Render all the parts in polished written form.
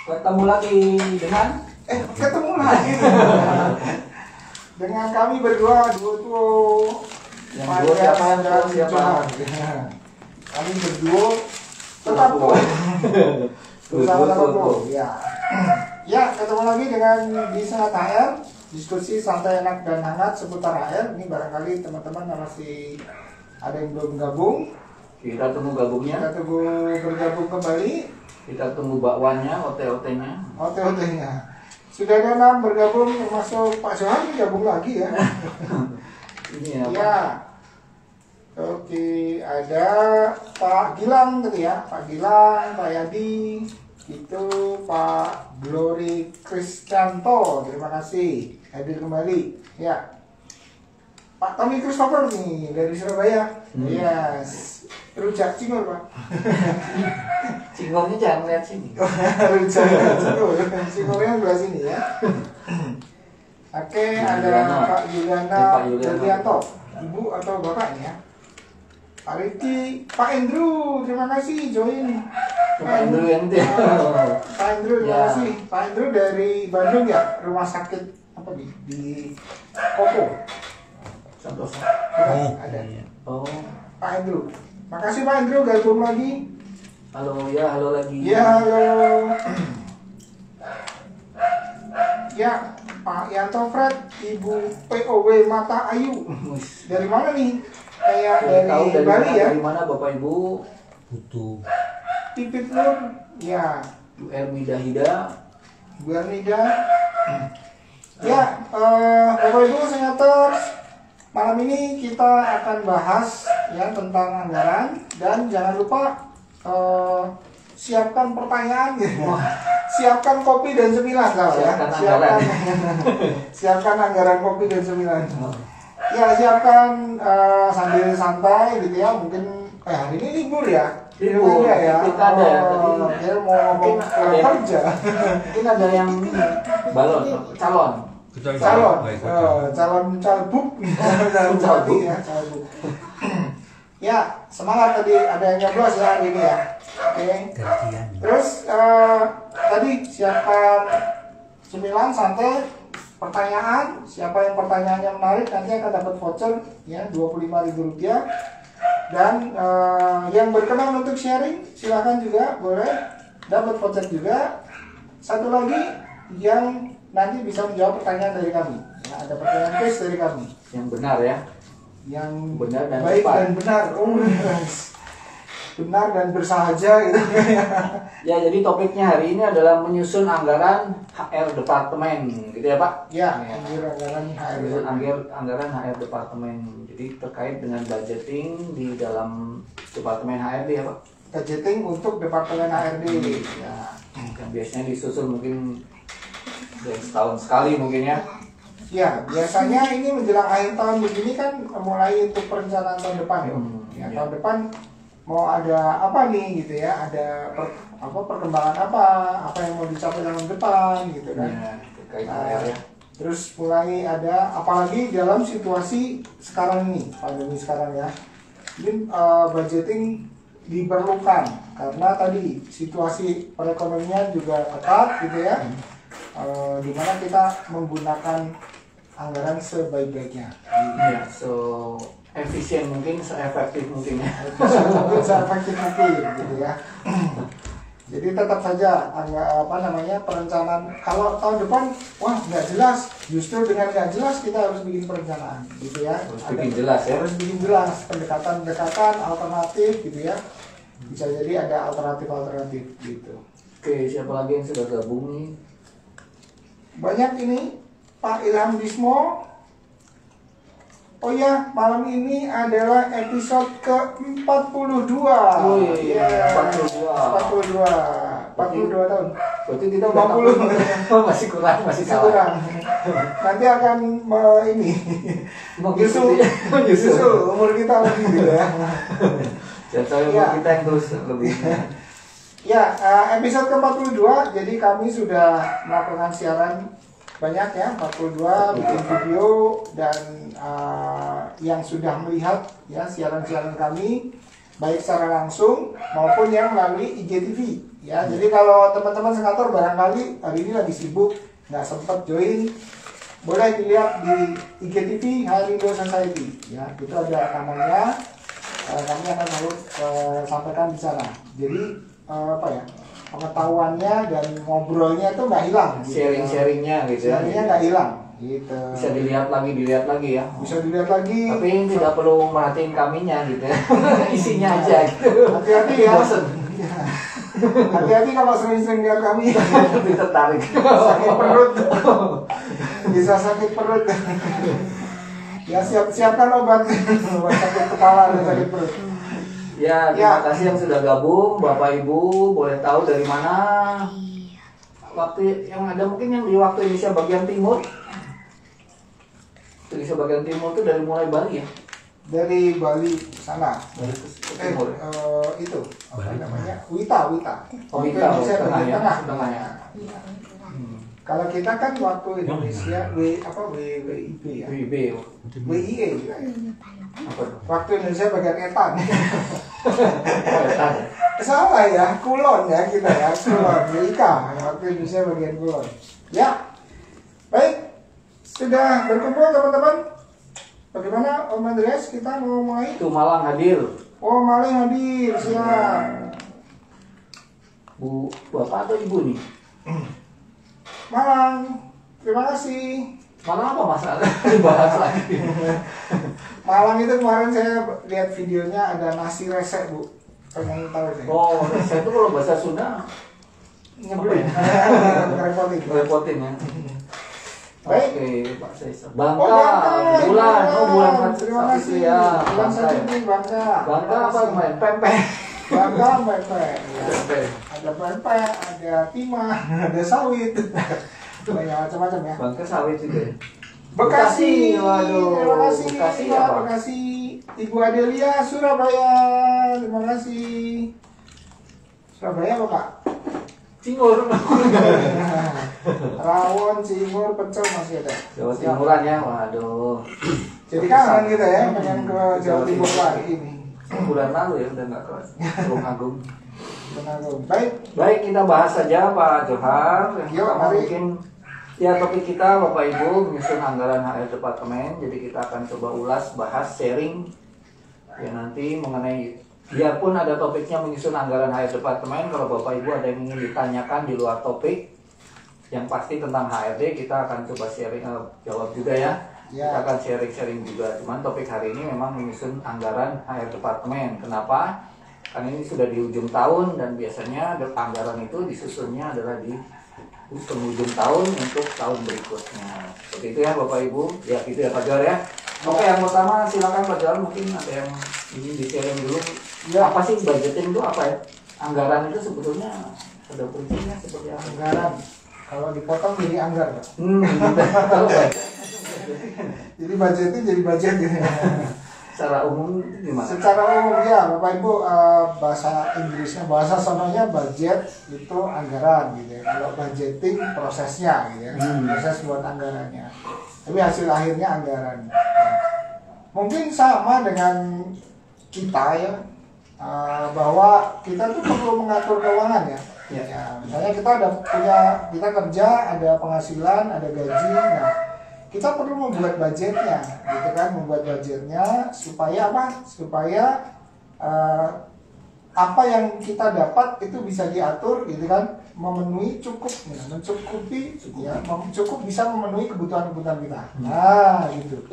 Ketemu lagi dengan ketemu lagi dengan kami berdua duo yang dua siapa? Kami berdua tetap tuh bersama-sama tuh ya ketemu lagi dengan di Sangat HR, diskusi santai enak dan hangat seputar HR. Ini barangkali teman-teman masih ada yang belum gabung. Kita tunggu gabungnya. Kita tunggu bergabung kembali. Kita tunggu bakwannya, OT-OT-nya. OT-OT-nya. Sudah ada 6 bergabung, termasuk Pak Johan gabung lagi ya. Ini apa? Ya. Oke, ada Pak Gilang gitu ya. Pak Gilang, Pak Yadi, itu Pak Glory Kristianto. Terima kasih hadir kembali. Ya. Pak Tommy Christopher nih dari Surabaya. Yes. Rujak cingur, Pak. Cingolnya jangan lihat sini. Rujak cingur. Cingurnya sebelah sini ya. Oke, ada Pak Yuliana Yulianto. Ibu atau Bapak nih ya. Pak Riti, Pak Andrew, terima kasih join. Pak Andrew yang dia. Pak Andrew, terima kasih. Pak Andrew dari Bandung ya, rumah sakit apa di Kopo. Santoso. Ada. Oh. Pak Andrew. Makasih Pak Andrew gabung lagi. Halo ya, halo lagi. Ya, halo. Ya, Pak Yanto Fred, Ibu POW Mata Ayu. Dari mana nih? Kayak dari Bali ya? Dari mana Bapak Ibu? Butuh. Pipit Nur. Ya. Bu Ermida. Bu Ermida. Ya, Bapak Ibu senators, malam ini kita akan bahas ya tentang anggaran, dan jangan lupa siapkan pertanyaan gitu. Siapkan kopi dan cemilan kalau ya. Siapkan anggaran kopi dan cemilan. Ya, siapkan sambil santai gitu ya. Mungkin hari ini libur ya. Libur ya. Kita ada ya tadi. Dia mau ngomong kerja. Mungkin ada yang balon, calon calbuk ya, calbuk. Ya, semangat tadi ada yang nyoblos ya hari ini ya. Oke. Terus tadi siapkan cemilan santai, pertanyaan. Siapa yang pertanyaannya menarik nanti akan dapat voucher ya Rp25.000. Dan yang berkenan untuk sharing silakan juga boleh dapat voucher juga. Satu lagi yang nanti bisa menjawab pertanyaan dari kami. Ya, ada pertanyaan quiz dari kami. Yang benar ya. Yang benar dan baik tepat. Dan benar. Benar dan bersahaja gitu. Ya, jadi topiknya hari ini adalah menyusun anggaran HR departemen, gitu ya Pak? Ya, anggaran HR. Menyusun anggaran HR departemen. Jadi terkait dengan budgeting di dalam departemen HRD ya Pak? Budgeting untuk departemen HRD. Ya, yang biasanya disusun mungkin setahun sekali mungkin ya. Ya, biasanya ini menjelang akhir tahun begini kan mulai untuk perencanaan tahun depan ya. Tahun depan mau ada apa nih gitu ya, ada perkembangan apa yang mau dicapai tahun depan gitu kan. Ya, terkait HR ya. Terus mulai ada, apalagi dalam situasi sekarang ini, pandemi sekarang ya. Ini budgeting diperlukan karena tadi situasi perekonomian juga ketat gitu ya. Dimana kita menggunakan anggaran sebaik-baiknya. Ya, so efisien mungkin, seefektif mungkin ya. Mungkin seefektif mungkin gitu ya. Jadi tetap saja perencanaan. Kalau tahun depan wah nggak jelas, justru dengan nggak jelas kita harus bikin perencanaan gitu ya. Harus bikin jelas pendekatan alternatif gitu ya. Bisa jadi ada alternatif gitu. Oke, siapa lagi yang sudah gabung nih? Banyak ini, Pak Ilham Bismo. Oh ya, malam ini adalah episode ke-42. Oh iya, 42 tahun. Berarti kita udah 40. Masih kurang. Nanti akan nyusul umur kita lebih gitu ya. Jadi umur kita yang terus lebih. Ya, episode ke-42, jadi kami sudah melakukan siaran banyak ya, 42 bikin video, dan yang sudah melihat ya siaran-siaran kami baik secara langsung maupun yang melalui IGTV ya. Jadi kalau teman-teman senator barangkali hari ini lagi sibuk nggak sempat join, boleh dilihat di IGTV Harindo Society ya, itu ada rekamannya. Kami akan lalu sampaikan di sana. Jadi apa ya, pengetahuannya dan ngobrolnya itu nggak hilang. Sharing-sharingnya gitu ya. Sharingnya nggak hilang. Gitu. Bisa dilihat lagi ya. Bisa dilihat lagi. Tapi tidak perlu merhatiin kaminya gitu ya. Isinya aja gitu. Hati-hati ya. Hati-hati kalau sering-sering lihat kami. Tertarik. Sakit perut. Bisa sakit perut. Ya siapkan obat sakit kepala dan sakit perut. Ya, terima kasih yang sudah gabung, Bapak Ibu. Boleh tahu dari mana waktu yang ada, mungkin yang di waktu Indonesia bagian timur. Indonesia bagian timur itu dari mulai Bali ya? Dari Bali sana. Dari timur. Itu apa namanya? Wita. Oh, Wita, Indonesia tengah bagian ya? tengah. Tengah ya. Kalau kita kan waktu Indonesia WIB ya. WIB. WIE. Apa tuh? Waktu Indonesia bagian etan. Etan. Salah ya, kulon ya kita ya, kulon. WIK. Waktu Indonesia bagian kulon. Ya. Baik. Sudah berkumpul teman-teman. Bagaimana Om Andreas, kita mau mulai? Itu Malang hadir. Oh, Malang hadir, siap. Bu, Bapak atau Ibu nih? Malang, terima kasih. Malang apa masalah? Dibahas lagi. Malang itu kemarin saya lihat videonya ada nasi resek, Bu. Pengen tahu saya. Oh, saya itu kalau bahasa Sunda Nyebelin. Ngerepotin. repotin ya. Baik. Oke, Pak Caesar. Bangka, Oh, Bangka. bulan, bulan Terima kasih. ya. Bulan Bangka satu ya. ini Bangka. Bangka apa kemarin? Pempek. Bangka pempek. Ya. Pempek. Ada pempek, ada timah, ada sawit. Banyak macam-macam ya. Bangka sawit juga ya. Bekasi. Waduh. Terima kasih. Bekasi Pak. apa? Bekasi. Ibu Adelia Surabaya. Terima kasih. Surabaya apa, Pak? Cingur. Rawon, Cingur, Pecel masih ada. Jawa Timuran ya. Waduh. Jadi kangen kita ya, pengen ke Jawa Timur lagi ini. Bulan lalu ya udah nggak ke Tulung Agung. Benar. Baik. Baik, kita bahas saja Pak Johar. Yang Yuk, pertama mari. mungkin ya topik kita Bapak Ibu menyusun anggaran HR Departemen. Jadi kita akan coba ulas, bahas, sharing ya nanti mengenai, biarpun ada topiknya menyusun anggaran HR Departemen, kalau Bapak Ibu ada yang ingin ditanyakan di luar topik yang pasti tentang HRD, kita akan coba sharing, jawab juga ya. Ya. Kita akan sharing-sharing juga. Cuman topik hari ini memang menyusun anggaran HR Departemen. Kenapa? Karena ini sudah di ujung tahun dan biasanya anggaran itu disusunnya adalah di penghujung tahun untuk tahun berikutnya. Seperti itu ya Bapak Ibu. Ya gitu ya Pak Johar ya. Oke, yang pertama silakan Pak Johar, mungkin ada yang ingin di-sharing dulu. Ya. Apa sih budgeting itu apa ya? Anggaran itu sebetulnya ada fungsinya seperti apa? Anggaran. Kalau dipotong jadi anggar, Pak. Kalau baik. Jadi budgetnya jadi budget gitu. Secara umum itu gimana? Secara umum ya, Bapak Ibu, bahasa Inggrisnya, bahasa sononya budget itu anggaran gitu ya. Kalau budgeting prosesnya gitu ya, proses buat anggarannya. Tapi hasil akhirnya anggaran. Mungkin sama dengan kita ya, bahwa kita tuh perlu mengatur keuangan ya. Ya, misalnya kita kerja, ada penghasilan, ada gaji. Nah, kita perlu membuat budgetnya, gitu kan? Membuat budgetnya supaya apa? Supaya apa yang kita dapat itu bisa diatur, gitu kan? Memenuhi cukup, ya, mencukupi, ya, cukup bisa memenuhi kebutuhan-kebutuhan kita. Nah, gitu.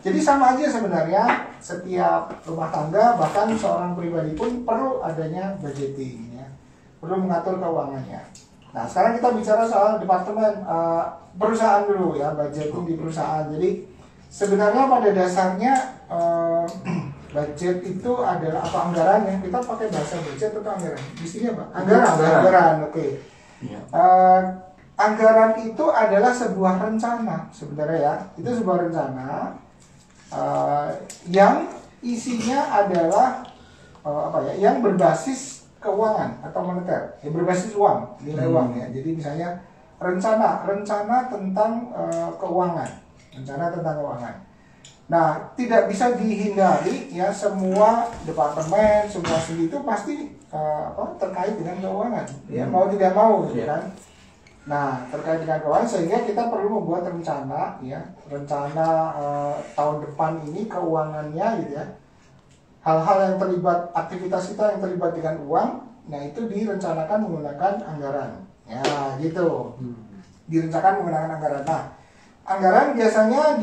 Jadi sama aja sebenarnya setiap rumah tangga, bahkan seorang pribadi pun perlu adanya budgeting, ya. Perlu mengatur keuangannya. Nah, sekarang kita bicara soal departemen perusahaan dulu ya, budgeting di perusahaan. Jadi sebenarnya pada dasarnya budget itu adalah apa, anggaran ya. Kita pakai bahasa budget atau anggaran? Isinya apa? Anggaran. Oke. Ya. Anggaran itu adalah sebuah rencana sebenarnya ya. Itu sebuah rencana yang isinya adalah yang berbasis keuangan atau moneter, ya, berbasis uang, nilai uang ya. Jadi misalnya rencana tentang keuangan, Nah, tidak bisa dihindari ya, semua departemen, semua studi itu pasti terkait dengan keuangan, ya mau tidak mau, gitu kan. Nah, terkait dengan keuangan sehingga kita perlu membuat rencana, ya, rencana tahun depan ini keuangannya, gitu ya. Hal-hal yang terlibat, aktivitas kita yang terlibat dengan uang, nah itu direncanakan menggunakan anggaran, ya, gitu. Direncanakan menggunakan anggaran. Nah, anggaran biasanya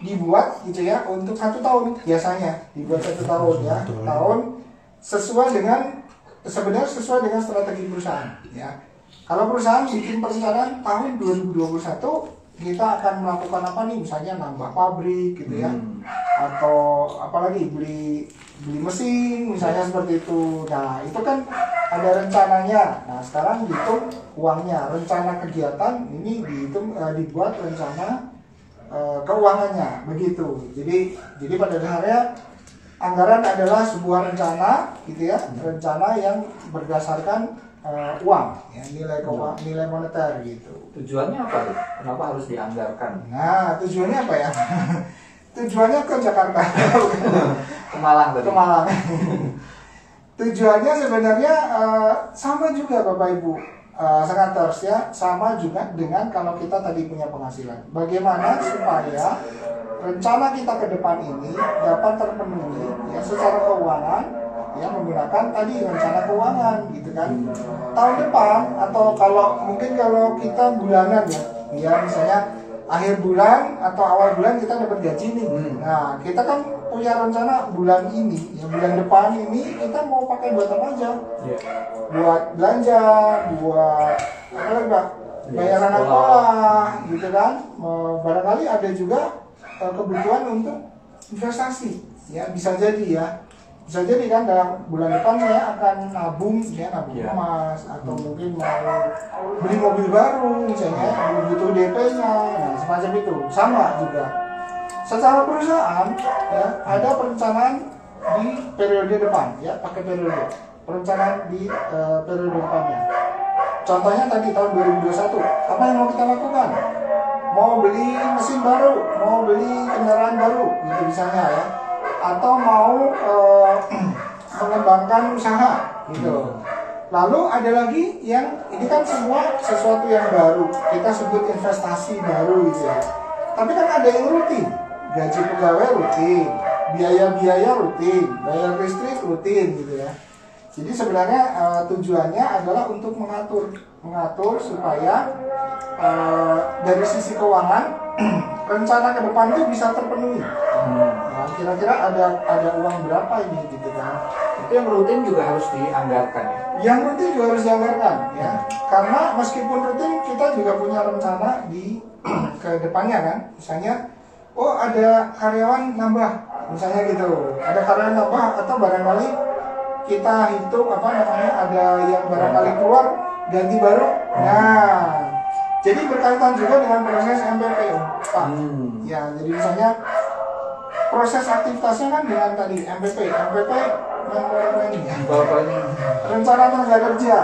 dibuat gitu ya untuk 1 tahun, biasanya dibuat 1 tahun ya, tahun sesuai dengan sebenarnya sesuai dengan strategi perusahaan ya. Kalau perusahaan bikin perencanaan tahun 2021 kita akan melakukan apa nih, misalnya nambah pabrik gitu ya, atau apalagi beli mesin misalnya seperti itu. Nah itu kan ada rencananya. Nah sekarang dihitung uangnya, rencana kegiatan ini dihitung, dibuat rencana keuangannya begitu. Jadi pada dasarnya anggaran adalah sebuah rencana gitu ya, rencana yang berdasarkan uang ya, nilai moneter gitu. Tujuannya apa tuh? Kenapa harus dianggarkan? Nah tujuannya apa ya? Tujuannya ke Jakarta. Ke Malang tadi. Ke Malang. Tujuannya sebenarnya sama juga Bapak Ibu. Senators ya, sama juga dengan kalau kita tadi punya penghasilan. Bagaimana supaya rencana kita ke depan ini dapat terpenuhi ya secara keuangan ya, menggunakan tadi rencana keuangan gitu kan. Tahun depan atau kalau kita bulanan ya misalnya akhir bulan atau awal bulan kita dapat gaji nih. Nah, kita kan punya rencana bulan ini, ya bulan depan ini kita mau pakai buat apa aja? Buat belanja, buat apa lagi Pak? Bayar anak sekolah, gitu kan? Barangkali ada juga kebutuhan untuk investasi, ya bisa jadi ya. Bisa jadi kan dalam bulan depan saya akan nabung emas, atau mungkin mau beli mobil baru misalnya, butuh DP-nya, nah semacam itu. Sama juga secara perusahaan ya, ada perencanaan di periode depan ya, pakai periode perencanaan di periode depannya. Contohnya tadi tahun 2021 apa yang mau kita lakukan? Mau beli mesin baru, mau beli kendaraan baru gitu misalnya ya, atau mau mengembangkan usaha gitu. Lalu ada lagi yang ini kan semua sesuatu yang baru, kita sebut investasi baru gitu ya. Tapi kan ada yang rutin, gaji pegawai rutin, biaya-biaya rutin, bayar listrik rutin gitu ya. Jadi sebenarnya tujuannya adalah untuk mengatur supaya dari sisi keuangan rencana ke depan itu bisa terpenuhi. Nah, kira-kira ada uang berapa ini gitu kan? Itu yang rutin juga harus dianggarkan ya. Yang rutin juga harus dianggarkan ya. Karena meskipun rutin kita juga punya rencana di ke depannya kan. Misalnya ada karyawan nambah, misalnya gitu. Ada karyawan nambah atau barangkali kita hitung ada yang barangkali keluar ganti baru. Nah, jadi berkaitan juga dengan proses MPP, Pak. Ya, jadi misalnya proses aktivitasnya kan dengan tadi MPP rencana tenaga kerja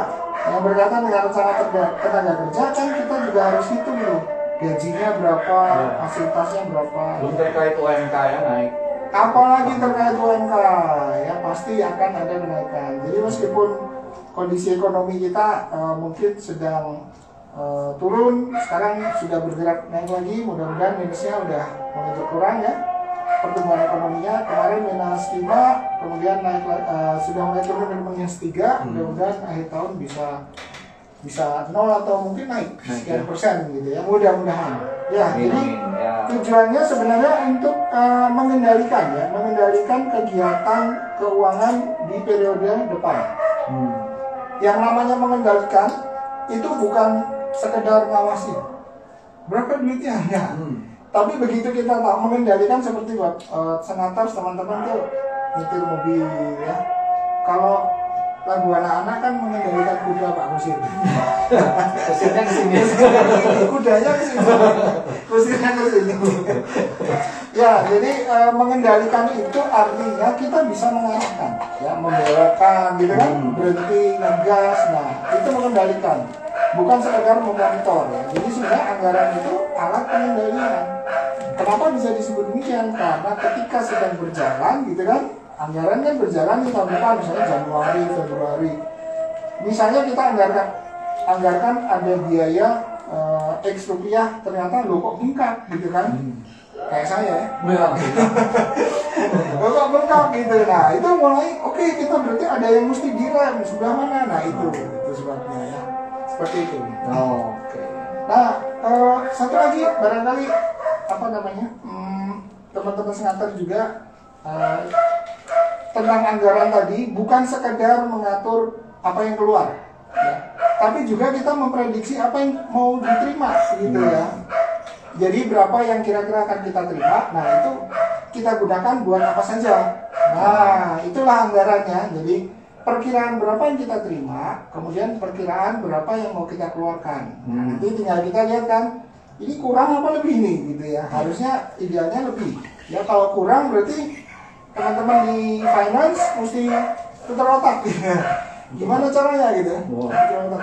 yang berkaitan dengan rencana tenaga kerja kan kita juga harus hitung loh, gajinya berapa, fasilitasnya berapa. Belum terkait UMK ya naik. Apalagi terkait UMK ya pasti akan ada kenaikan. Jadi meskipun kondisi ekonomi kita mungkin sedang turun, sekarang sudah bergerak naik lagi, mudah-mudahan minusnya udah mulai berkurang ya. Pertumbuhan ekonominya kemarin -5, kemudian naik sudah mulai turun ke -3, mudah-mudahan akhir tahun bisa 0 atau mungkin naik sekian persen gitu ya, mudah-mudahan ya. Jadi tujuannya sebenarnya untuk mengendalikan kegiatan keuangan di periode depan. Yang namanya mengendalikan itu bukan sekedar ngawasin berapa duitnya ya. Tapi begitu kita tahu mengendalikan seperti senator teman-teman tuh nyetir mobil ya. Kalau lagu anak-anak kan mengendalikan kuda Pak Kusir. Kusirnya ke sini. Kudanya ke sini. Kusirnya ke sini. Ya, jadi mengendalikan itu artinya kita bisa mengarahkan ya, membelokkan gitu kan, berhenti, ngegas. Nah, itu mengendalikan. Bukan sekedar memonitor ya. Jadi sebenarnya anggaran itu alat pengendalian. Kenapa bisa disebut demikian? Karena ketika sedang berjalan gitu kan, anggaran kan berjalan di tahun depan, misalnya Januari, Februari. Misalnya kita anggarkan ada biaya X rupiah, ternyata lo kok bengkak gitu kan. Kayak saya ya. Lo kok bengkak gitu. Nah itu mulai oke, kita berarti ada yang mesti direm sebelah mana. Nah itu sebabnya ya. Seperti itu. Oke. Nah satu lagi barangkali apa namanya, teman-teman sengater juga tentang anggaran tadi, bukan sekedar mengatur apa yang keluar ya, tapi juga kita memprediksi apa yang mau diterima gitu ya. Jadi berapa yang kira-kira akan kita terima, nah itu kita gunakan buat apa saja. Nah itulah anggarannya. Jadi perkiraan berapa yang kita terima, kemudian perkiraan berapa yang mau kita keluarkan. Nah, nanti tinggal kita lihat kan, ini kurang apa lebih nih gitu ya. Harusnya idealnya lebih. Ya kalau kurang berarti teman-teman di finance mesti putar otak gitu. Gimana caranya gitu? Putar otak.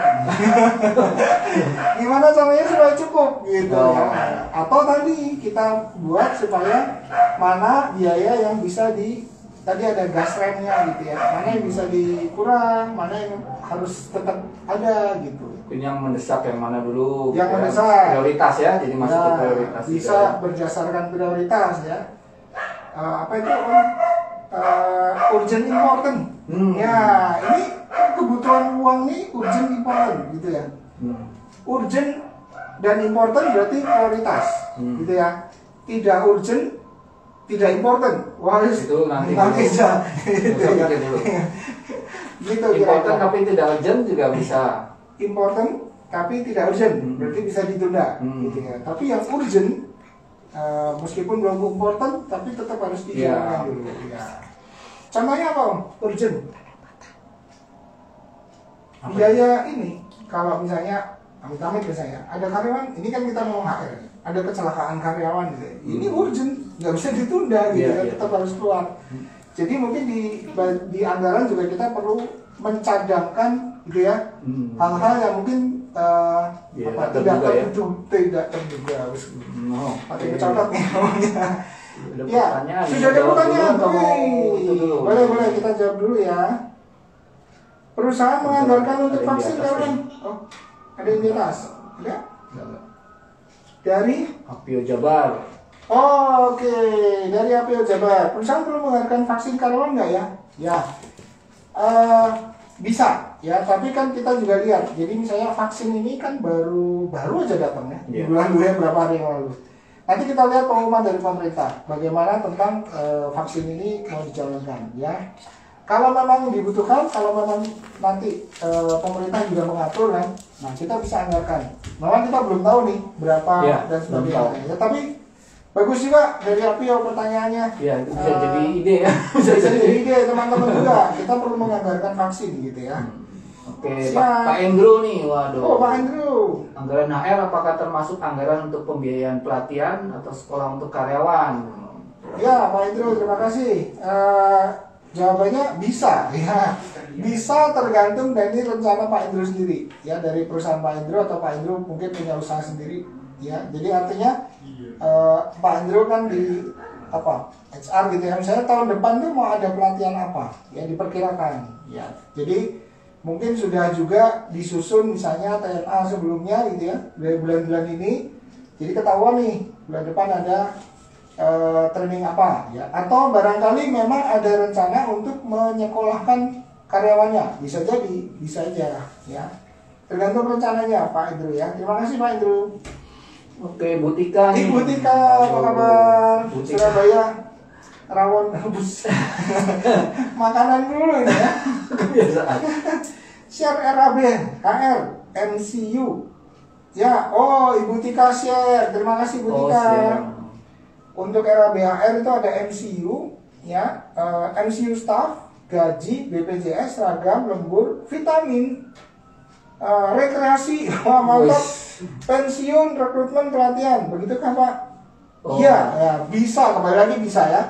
Gimana caranya supaya cukup gitu ya. Atau tadi kita buat supaya mana biaya yang bisa tadi ada gas remnya gitu ya, mana yang bisa dikurang, mana yang harus tetap ada gitu. Yang mendesak yang mana dulu? Yang ya, mendesak prioritas ya, jadi masuk ke prioritas. Bisa juga. berdasarkan prioritas ya. Apa itu urgent important. Ya ini kebutuhan uang nih urgent important gitu ya. Urgent dan important berarti prioritas gitu ya. Tidak urgent, tidak important. Wah itu nanti aja. Gitu ya. Gitu important tapi tidak urgent juga bisa. Important tapi tidak urgent berarti bisa ditunda gitu ya. Tapi yang urgent meskipun belum important tapi tetap harus dijalankan dulu ya. Contohnya apa Om? Urgent biaya ini, kalau misalnya amit-amit misalnya ada karyawan, ini kan kita mau HR, ada kecelakaan karyawan gitu. Ini urgent, nggak bisa ditunda gitu ya, tetap harus keluar. Jadi mungkin di anggaran juga kita perlu mencadangkan gitu ya, hal-hal yang mungkin tidak terduga. Pakai kecotot nih namanya. Ya, sudah ada pertanyaan. Boleh kita jawab dulu ya. Perusahaan menganggarkan untuk vaksin kawan. Oh, ada yang di atas? Ada? Dari Apio Jabar. Oh, oke. Dari Apio Jabar. Perusahaan perlu menganggarkan vaksin karyawan nggak ya? Ya. Bisa ya, tapi kan kita juga lihat. Jadi misalnya vaksin ini kan baru aja datang ya. Bulan berapa hari yang lalu. Nanti kita lihat pengumuman dari pemerintah bagaimana tentang vaksin ini mau dijalankan ya. Kalau memang dibutuhkan, kalau memang nanti pemerintah juga mengatur kan, nah kita bisa anggarkan. Memang kita belum tahu nih berapa dan sebagainya. Ya, tapi bagus juga dari Apio pertanyaannya. Ya, itu bisa jadi ide ya. Bisa jadi ide teman-teman juga. Kita perlu menganggarkan vaksin gitu ya. Oke, Pak Andrew nih, waduh. Oh, Pak Andrew. Anggaran HR apakah termasuk anggaran untuk pembiayaan pelatihan atau sekolah untuk karyawan? Ya, Pak Andrew, terima kasih. Jawabannya bisa, ya bisa tergantung dari rencana Pak Andrew sendiri, ya dari perusahaan Pak Andrew atau Pak Andrew mungkin punya usaha sendiri, ya. Jadi artinya Pak Andrew kan di HR gitu ya. Misalnya tahun depan tuh mau ada pelatihan apa, ya diperkirakan, ya. Jadi mungkin sudah juga disusun misalnya TNA sebelumnya gitu ya dari bulan-bulan ini. Jadi ketahuan nih bulan depan ada training apa ya, atau barangkali memang ada rencana untuk menyekolahkan karyawannya, bisa jadi, bisa aja ya, tergantung rencananya Pak Andrew ya. Terima kasih Pak Andrew. Oke, Bu Tika nih. Bu Tika, apa kabar? Surabaya rawon rebus. Makanan dulu ini ya. Kebiasaan. Share RAB, HR, MCU. Ya, oh Ibu Tika share. Terima kasih Bu Tika. Untuk RABHR itu ada MCU, ya, MCU staff, gaji, BPJS, seragam, lembur, vitamin, rekreasi, mantap, pensiun, rekrutmen, pelatihan, begitu kan Pak? Iya, ya, bisa, kembali lagi bisa ya.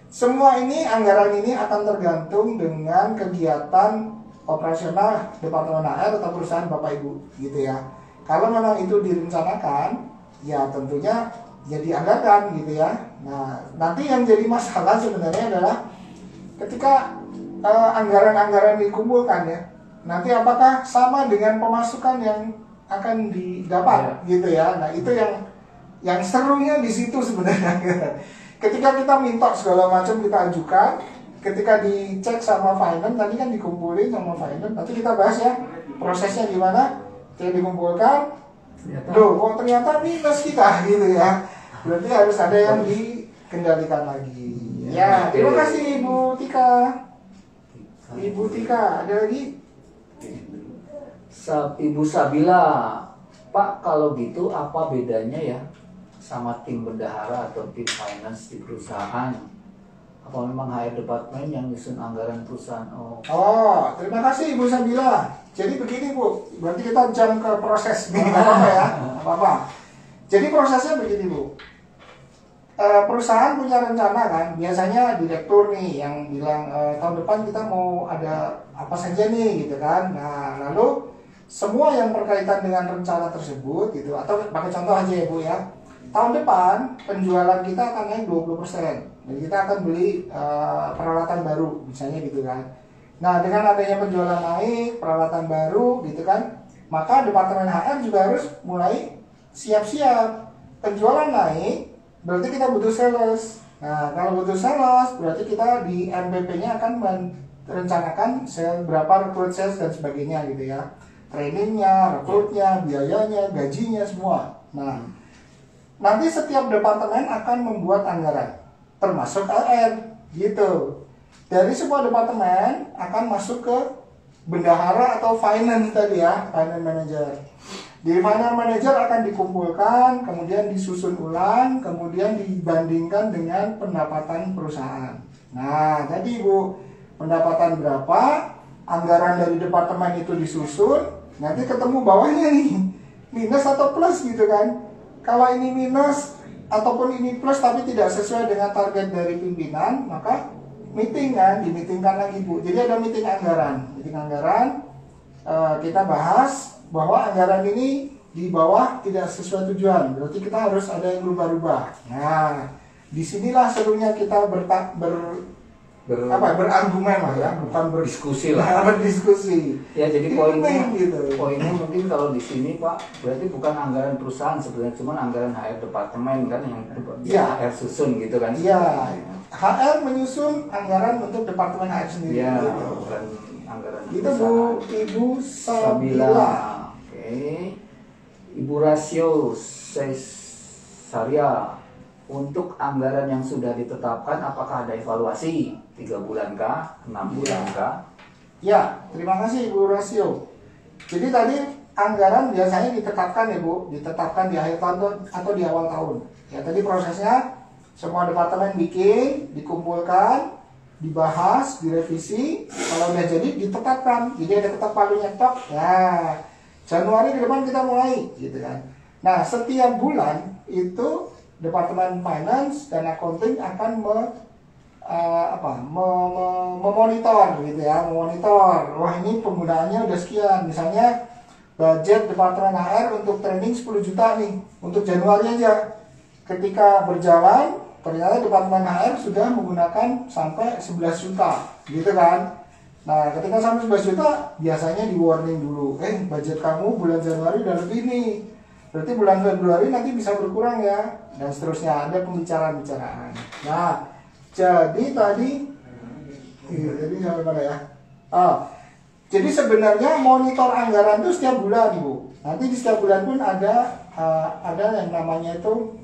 Semua ini anggaran ini akan tergantung dengan kegiatan operasional Departemen HR atau perusahaan Bapak Ibu, gitu ya. Kalau memang itu direncanakan, ya tentunya dianggarkan gitu ya. Nah, nanti yang jadi masalah sebenarnya adalah ketika anggaran-anggaran dikumpulkan ya, nanti apakah sama dengan pemasukan yang akan didapat gitu ya. Nah, itu yang serunya di situ sebenarnya. Ketika kita minta segala macam kita ajukan, ketika dicek sama finance, tadi kan dikumpulin sama finance, nanti kita bahas ya prosesnya gimana. Ketika dikumpulkan, loh kok ternyata minus kita gitu ya. Berarti harus ada yang dikendalikan lagi. Ya, terima kasih Ibu Tika. Ibu Tika, ada lagi? Ibu Sabila, Pak, kalau gitu apa bedanya ya sama tim bendahara atau tim finance di perusahaan? Apa memang HR departemen yang nyusun anggaran perusahaan? Oh, terima kasih Ibu Sabila. Jadi begini Bu, berarti kita jam ke proses nih, apa ya? Apa-apa. Jadi prosesnya begini Bu. Perusahaan punya rencana kan, biasanya direktur nih yang bilang tahun depan kita mau ada apa saja nih gitu kan. Nah, lalu semua yang berkaitan dengan rencana tersebut gitu, atau pakai contoh aja ya Bu ya. Tahun depan penjualan kita akan naik 20%. Dan kita akan beli peralatan baru misalnya gitu kan. Nah, dengan adanya penjualan naik, peralatan baru gitu kan, maka Departemen HR juga harus mulai siap-siap. Penjualan naik, berarti kita butuh sales. Nah, kalau butuh sales, berarti kita di MPP-nya akan merencanakan berapa rekrut sales dan sebagainya gitu ya. Trainingnya, rekrutnya, biayanya, gajinya, semua. Nah, nanti setiap departemen akan membuat anggaran, termasuk HR gitu. Dari sebuah departemen akan masuk ke bendahara atau finance tadi ya, finance manager. Di finance manager akan dikumpulkan, kemudian disusun ulang, kemudian dibandingkan dengan pendapatan perusahaan. Nah, tadi Bu, pendapatan berapa, anggaran dari departemen itu disusun, nanti ketemu bawahnya nih, minus atau plus gitu kan. Kalau ini minus ataupun ini plus tapi tidak sesuai dengan target dari pimpinan, maka meeting kan, dimitingkan lagi Bu. Jadi ada meeting anggaran. Meeting anggaran, kita bahas bahwa anggaran ini di bawah tidak sesuai tujuan. Berarti kita harus ada yang berubah-ubah. Nah, disinilah serunya kita berargumen lah ya, bukan berdiskusi lah. Berdiskusi. Ya, jadi poinnya gitu. Poinnya mungkin kalau di sini Pak, berarti bukan anggaran perusahaan sebenarnya, cuma anggaran HR departemen kan yang HR susun gitu kan? Iya. HR menyusun anggaran untuk departemen HR sendiri. Iya, gitu. bukan anggaran Itu perusahaan. Bu, Ibu Sabila. Oke. Ibu Rasio Cesaria, untuk anggaran yang sudah ditetapkan apakah ada evaluasi 3 bulan kah, 6 bulan kah? Ya, terima kasih Ibu Rasio. Jadi tadi anggaran biasanya ditetapkan ya Bu, ditetapkan di akhir tahun atau di awal tahun. Ya, tadi prosesnya semua departemen bikin, dikumpulkan, dibahas, direvisi, kalau udah jadi ditetapkan. Jadi ada ketok palunya tok. Nah, Januari ke depan kita mulai gitu kan. Nah, setiap bulan itu Departemen Finance dan Accounting akan memonitor gitu ya, memonitor. Wah, ini penggunaannya udah sekian. Misalnya budget Departemen HR untuk training 10 juta nih untuk Januari aja. Ketika berjalan, ternyata Departemen HR sudah menggunakan sampai 11 juta gitu kan. Nah, ketika sampai 11 juta biasanya di warning dulu. Budget kamu bulan Januari udah lebih nih. Berarti bulan Februari nanti bisa berkurang ya. Dan seterusnya, ada pembicaraan-bicaraan. Nah, jadi tadi jadi sampai mana ya? Jadi sebenarnya monitor anggaran itu setiap bulan Bu. Nanti di setiap bulan pun ada yang namanya itu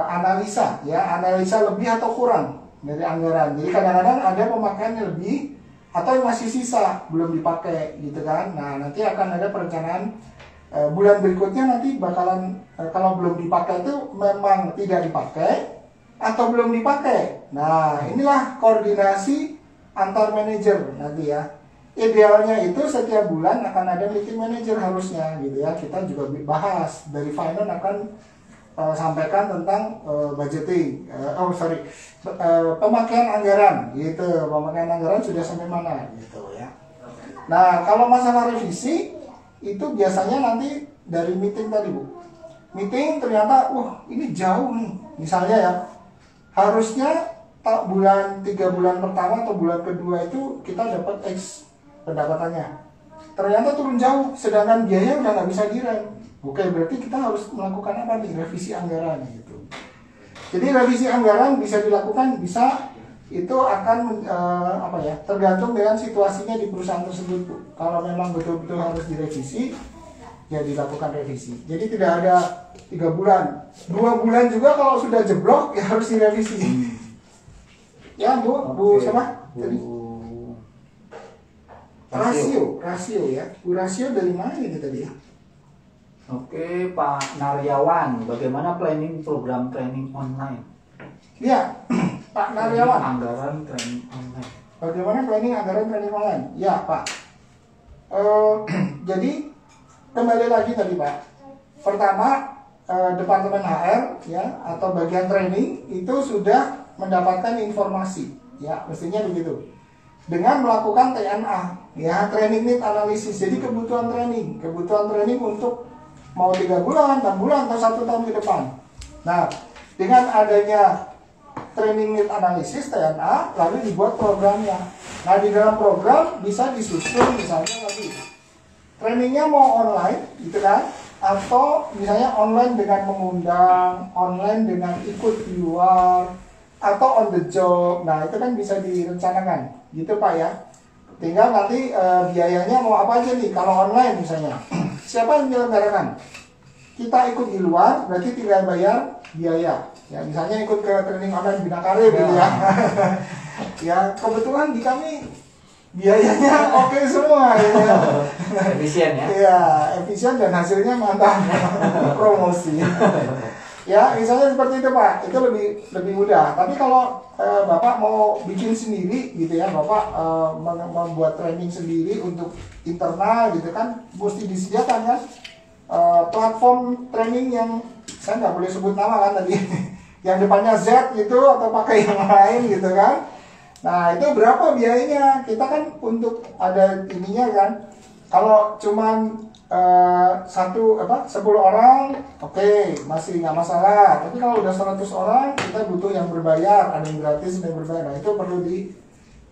analisa ya, analisa lebih atau kurang dari anggaran. Jadi kadang-kadang ada pemakaiannya lebih atau yang masih sisa belum dipakai gitu kan. Nah, nanti akan ada perencanaan bulan berikutnya, nanti bakalan kalau belum dipakai itu memang tidak dipakai atau belum dipakai. Nah, inilah koordinasi antar manajer nanti ya. Idealnya itu setiap bulan akan ada meeting manajer harusnya gitu ya. Kita juga bahas dari finance akan sampaikan tentang budgeting, pemakaian anggaran gitu. Pemakaian anggaran sudah sampai mana gitu ya. Nah, kalau masalah revisi itu biasanya nanti dari meeting tadi Bu. meeting ternyata, wah ini jauh nih, misalnya ya, harusnya bulan 3 bulan pertama atau bulan kedua itu kita dapat X pendapatannya, ternyata turun jauh, sedangkan biaya udah nggak bisa direm. Oke, berarti kita harus melakukan apa nih? Revisi anggaran gitu. Jadi revisi anggaran bisa dilakukan, bisa itu akan tergantung dengan situasinya di perusahaan tersebut, Bu. Kalau memang betul-betul harus direvisi, ya dilakukan revisi. Jadi tidak ada 3 bulan, 2 bulan juga kalau sudah jeblok ya harus direvisi. Ya Bu siapa? Tadi? Rasio ya. Bu Rasio dari mana ini tadi ya? Oke, Pak Naryawan, bagaimana planning program training online? Ya, Pak Naryawan. Anggaran training online. Bagaimana planning anggaran training online? Ya, Pak. Jadi kembali lagi tadi, Pak. Pertama, Departemen HR ya atau bagian training itu sudah mendapatkan informasi, ya mestinya begitu. Dengan melakukan TNA, ya training need analysis. Jadi kebutuhan training untuk mau 3 bulan, 6 bulan atau 1 tahun ke depan. Nah, dengan adanya training need analysis TNA, lalu dibuat programnya. Nah, di dalam program bisa disusun misalnya lagi trainingnya mau online, gitu kan? Atau misalnya online dengan mengundang, online dengan ikut di luar, atau on the job. Nah, itu kan bisa direncanakan, gitu Pak ya. Tinggal nanti biayanya mau apa aja nih. Kalau online misalnya, siapa yang menyelenggarakan? Kita ikut di luar, berarti tinggal bayar biaya. Ya, misalnya ikut ke training online Bina Karir gitu ya. Ya, kebetulan di kami biayanya oke semua ya. Efisien ya? Iya, efisien dan hasilnya mantap. Promosi. Ya, misalnya seperti itu Pak, itu lebih mudah. Tapi kalau Bapak mau bikin sendiri gitu ya, Bapak membuat training sendiri untuk internal gitu kan, mesti disediakan kan platform training yang saya nggak boleh sebut nama kan tadi, yang depannya Z gitu atau pakai yang lain gitu kan. Nah itu berapa biayanya? Kita kan untuk ada ininya kan. Kalau cuman 10 orang, oke, masih nggak masalah. Tapi kalau udah 100 orang, kita butuh yang berbayar, ada yang gratis, ada yang berbayar. Nah itu perlu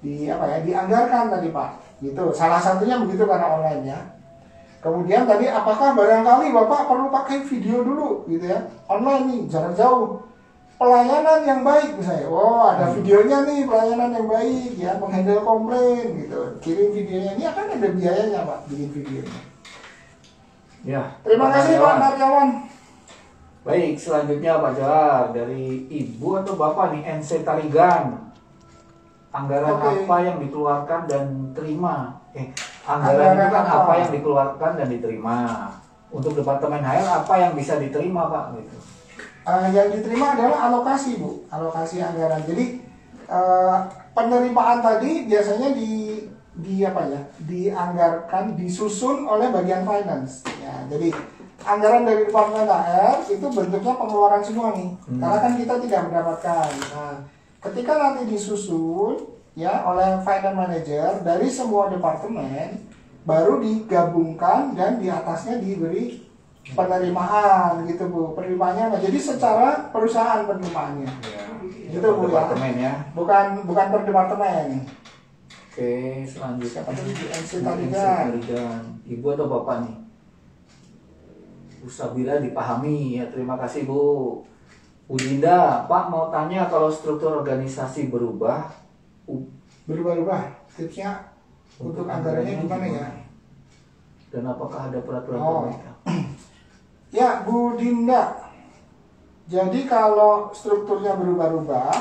dianggarkan tadi Pak. Gitu. Salah satunya begitu karena online ya. Kemudian tadi apakah barangkali Bapak perlu pakai video dulu gitu ya, online nih jarak jauh, pelayanan yang baik misalnya, ada videonya nih pelayanan yang baik ya, menghandle komplain gitu, kirim videonya, ini akan ada biayanya Pak bikin videonya. Ya. Terima kasih Pak Naryawan. Baik, selanjutnya Pak Johar dari Ibu atau Bapak nih NC Tarigan. Anggaran apa yang dikeluarkan dan terima? Anggaran itu kan apa yang dikeluarkan dan diterima. Untuk Departemen HR apa yang bisa diterima Pak? Gitu. Yang diterima adalah alokasi Bu, alokasi anggaran. Jadi penerimaan tadi biasanya dianggarkan, disusun oleh bagian finance. Ya, jadi anggaran dari Departemen HR itu bentuknya pengeluaran semua nih, karena kan kita tidak mendapatkan. Nah, ketika nanti disusun ya oleh finance manager dari semua departemen, baru digabungkan dan di atasnya diberi penerimaan gitu Bu. Penerimaannya jadi secara perusahaan penerimaannya. Ya, gitu Bu ya. Bukan per departemen. Oke, selanjutnya NC Tarigan. Ibu atau Bapak nih? Bu Sabira dipahami ya, terima kasih Bu. Bu Dinda, Pak mau tanya kalau struktur organisasi berubah tipsnya untuk anggarannya gimana ya? Dan apakah ada peraturan pemerintah? Ya Bu Dinda, jadi kalau strukturnya berubah-ubah,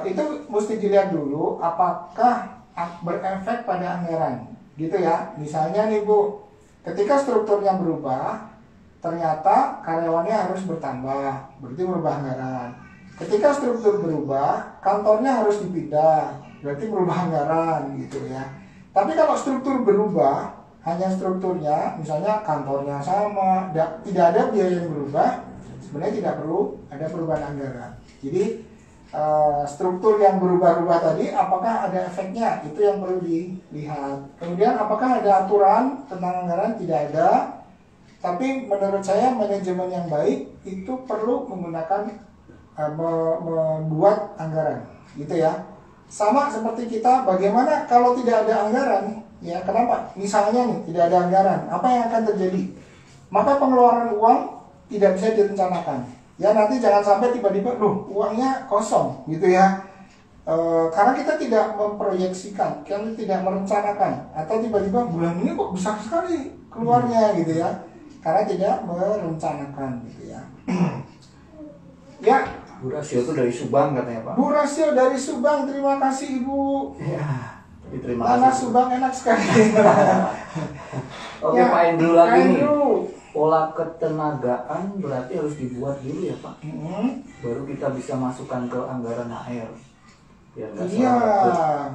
itu mesti dilihat dulu apakah berefek pada anggaran, gitu ya. Misalnya nih Bu, ketika strukturnya berubah, ternyata karyawannya harus bertambah, berarti merubah anggaran. Ketika struktur berubah, kantornya harus dipindah, berarti merubah anggaran, gitu ya. Tapi kalau struktur berubah, hanya strukturnya, misalnya kantornya sama, tidak ada biaya yang berubah, sebenarnya tidak perlu ada perubahan anggaran. Jadi struktur yang berubah-ubah tadi, apakah ada efeknya? Itu yang perlu dilihat. Kemudian apakah ada aturan tentang anggaran? Tidak ada. Tapi menurut saya manajemen yang baik itu perlu menggunakan membuat anggaran, gitu ya. Sama seperti kita, bagaimana kalau tidak ada anggaran, ya kenapa? Misalnya nih tidak ada anggaran, apa yang akan terjadi? Maka pengeluaran uang tidak bisa direncanakan. Ya nanti jangan sampai tiba-tiba, uangnya kosong, gitu ya. Karena kita tidak memproyeksikan, kita tidak merencanakan, atau tiba-tiba bulan ini kok besar sekali keluarnya, gitu ya. Karena tidak merencanakan, gitu ya. Ya. Bu Rasio itu dari Subang katanya Pak. Bu Rasio dari Subang, terima kasih Ibu. Ya, terima Tanah kasih. Subang enak sekali. Oke Ya, Pak Andrew lagi nih. Andrew. Pola ketenagaan berarti harus dibuat dulu ya Pak. Baru kita bisa masukkan ke anggaran HR. Biar nggak Iya, salah.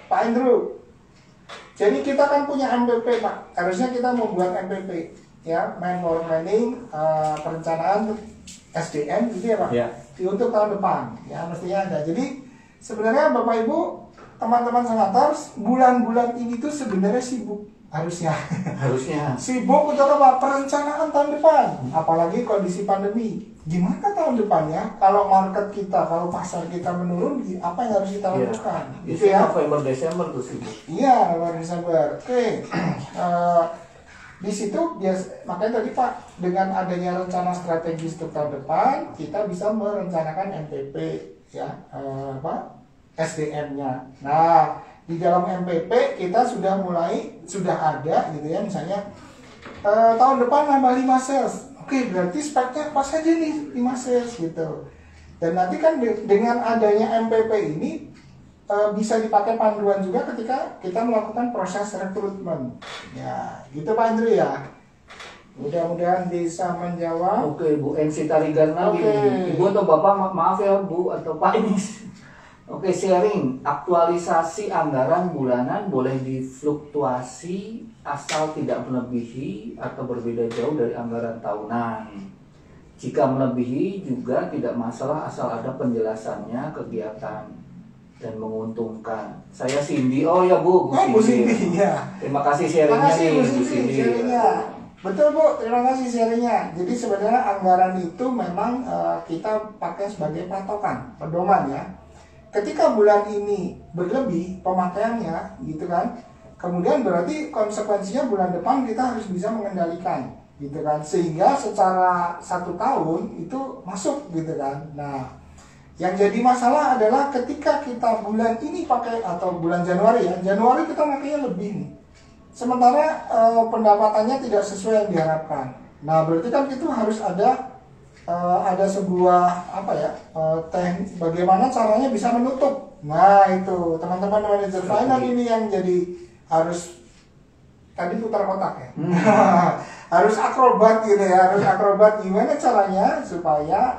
Pak Andrew. Jadi kita kan punya MPP Pak. Harusnya kita membuat MPP, ya, manpower planning, perencanaan SDM, gitu ya Pak. Ya. Untuk tahun depan, ya mestinya ada. Jadi sebenarnya Bapak Ibu, teman-teman Sengators, bulan-bulan ini tuh sebenarnya sibuk. Harusnya sibuk untuk apa? Perencanaan tahun depan. Apalagi kondisi pandemi. Gimana tahun depannya? Kalau market kita, kalau pasar kita menurun, apa yang harus kita lakukan? Itu Gitu ya. November Desember tuh sibuk. Iya, November Desember. Oke. Di situ makanya tadi Pak, dengan adanya rencana strategis untuk tahun depan, kita bisa merencanakan MPP, ya, SDM-nya. Nah, di dalam MPP kita sudah ada gitu ya, misalnya tahun depan nambah 5 sales. Oke, berarti speknya apa saja nih 5 sales gitu. Dan nanti kan dengan adanya MPP ini bisa dipakai panduan juga ketika kita melakukan proses rekrutmen. Ya, gitu Pak Andrew ya. Mudah-mudahan bisa menjawab. Oke, Bu Ensi Tarigan lagi. Oke. Ibu atau Bapak, maaf ya Bu atau Pak ini. Oke, sharing. Aktualisasi anggaran bulanan boleh difluktuasi asal tidak melebihi atau berbeda jauh dari anggaran tahunan. Jika melebihi juga tidak masalah asal ada penjelasannya kegiatan dan menguntungkan. Saya Cindy. Oh ya Bu Cindy ya. Terima kasih sharingnya nih Bu Cindy. Sharingnya. Betul Bu, terima kasih sharingnya. Jadi sebenarnya anggaran itu memang kita pakai sebagai patokan, pedoman ya. Ketika bulan ini berlebih pemakaiannya, gitu kan, kemudian berarti konsekuensinya bulan depan kita harus bisa mengendalikan, gitu kan, sehingga secara 1 tahun itu masuk, gitu kan. Nah, yang jadi masalah adalah ketika kita bulan ini pakai, atau bulan Januari ya, Januari kita makainya lebih nih, sementara pendapatannya tidak sesuai yang diharapkan. Nah, berarti kan itu harus ada sebuah bagaimana caranya bisa menutup. Nah itu teman-teman manajer finance ini yang jadi harus tadi putar kotak ya. Harus akrobat gitu ya, harus akrobat gimana caranya supaya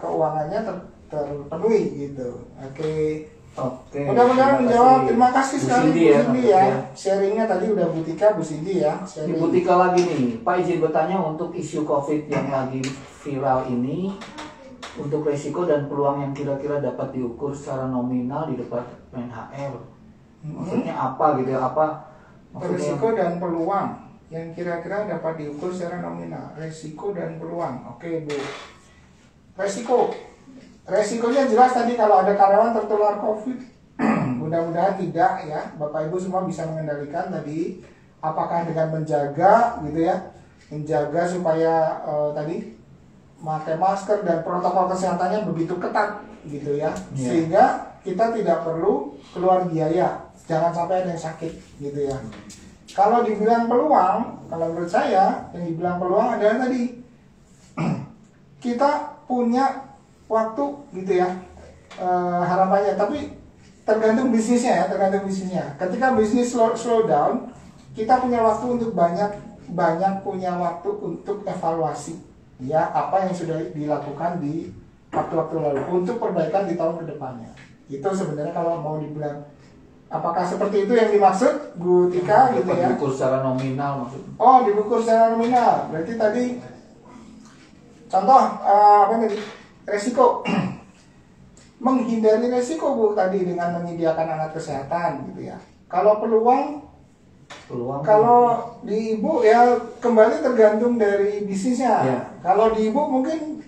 keuangannya terpenuhi gitu. Oke. Mudah-mudahan menjawab. Terima kasih sekali Bu Cindy ya. Sharingnya tadi udah Bu Tika, Bu Cindy ya. Bu Tika lagi nih, Pak izin bertanya untuk isu COVID yang lagi viral ini, untuk resiko dan peluang yang kira-kira dapat diukur secara nominal di Departemen HR. Maksudnya apa gitu ya? Resiko dan peluang yang kira-kira dapat diukur secara nominal. Resiko dan peluang. Oke Bu. Resikonya jelas tadi kalau ada karyawan tertular COVID. Mudah-mudahan tidak ya. Bapak Ibu semua bisa mengendalikan tadi. Apakah dengan menjaga gitu ya. Menjaga supaya tadi pakai masker dan protokol kesehatannya begitu ketat gitu ya. Sehingga kita tidak perlu keluar biaya. Jangan sampai ada yang sakit gitu ya. Kalau dibilang peluang, kalau menurut saya yang dibilang peluang adalah tadi kita punya waktu gitu ya, harapannya, tapi tergantung bisnisnya ya, ketika bisnis slow down, kita punya waktu untuk banyak punya waktu untuk evaluasi ya, apa yang sudah dilakukan di waktu-waktu lalu untuk perbaikan di tahun kedepannya. Itu sebenarnya kalau mau dibilang apakah seperti itu yang dimaksud Bu Tika gitu ya. Diukur secara nominal maksudnya. Oh, diukur secara nominal, berarti tadi contoh resiko. Menghindari resiko Bu tadi dengan menyediakan alat kesehatan gitu ya. Kalau peluang Peluang Kalau di ibu ya kembali tergantung dari bisnisnya. Ya. Kalau di ibu mungkin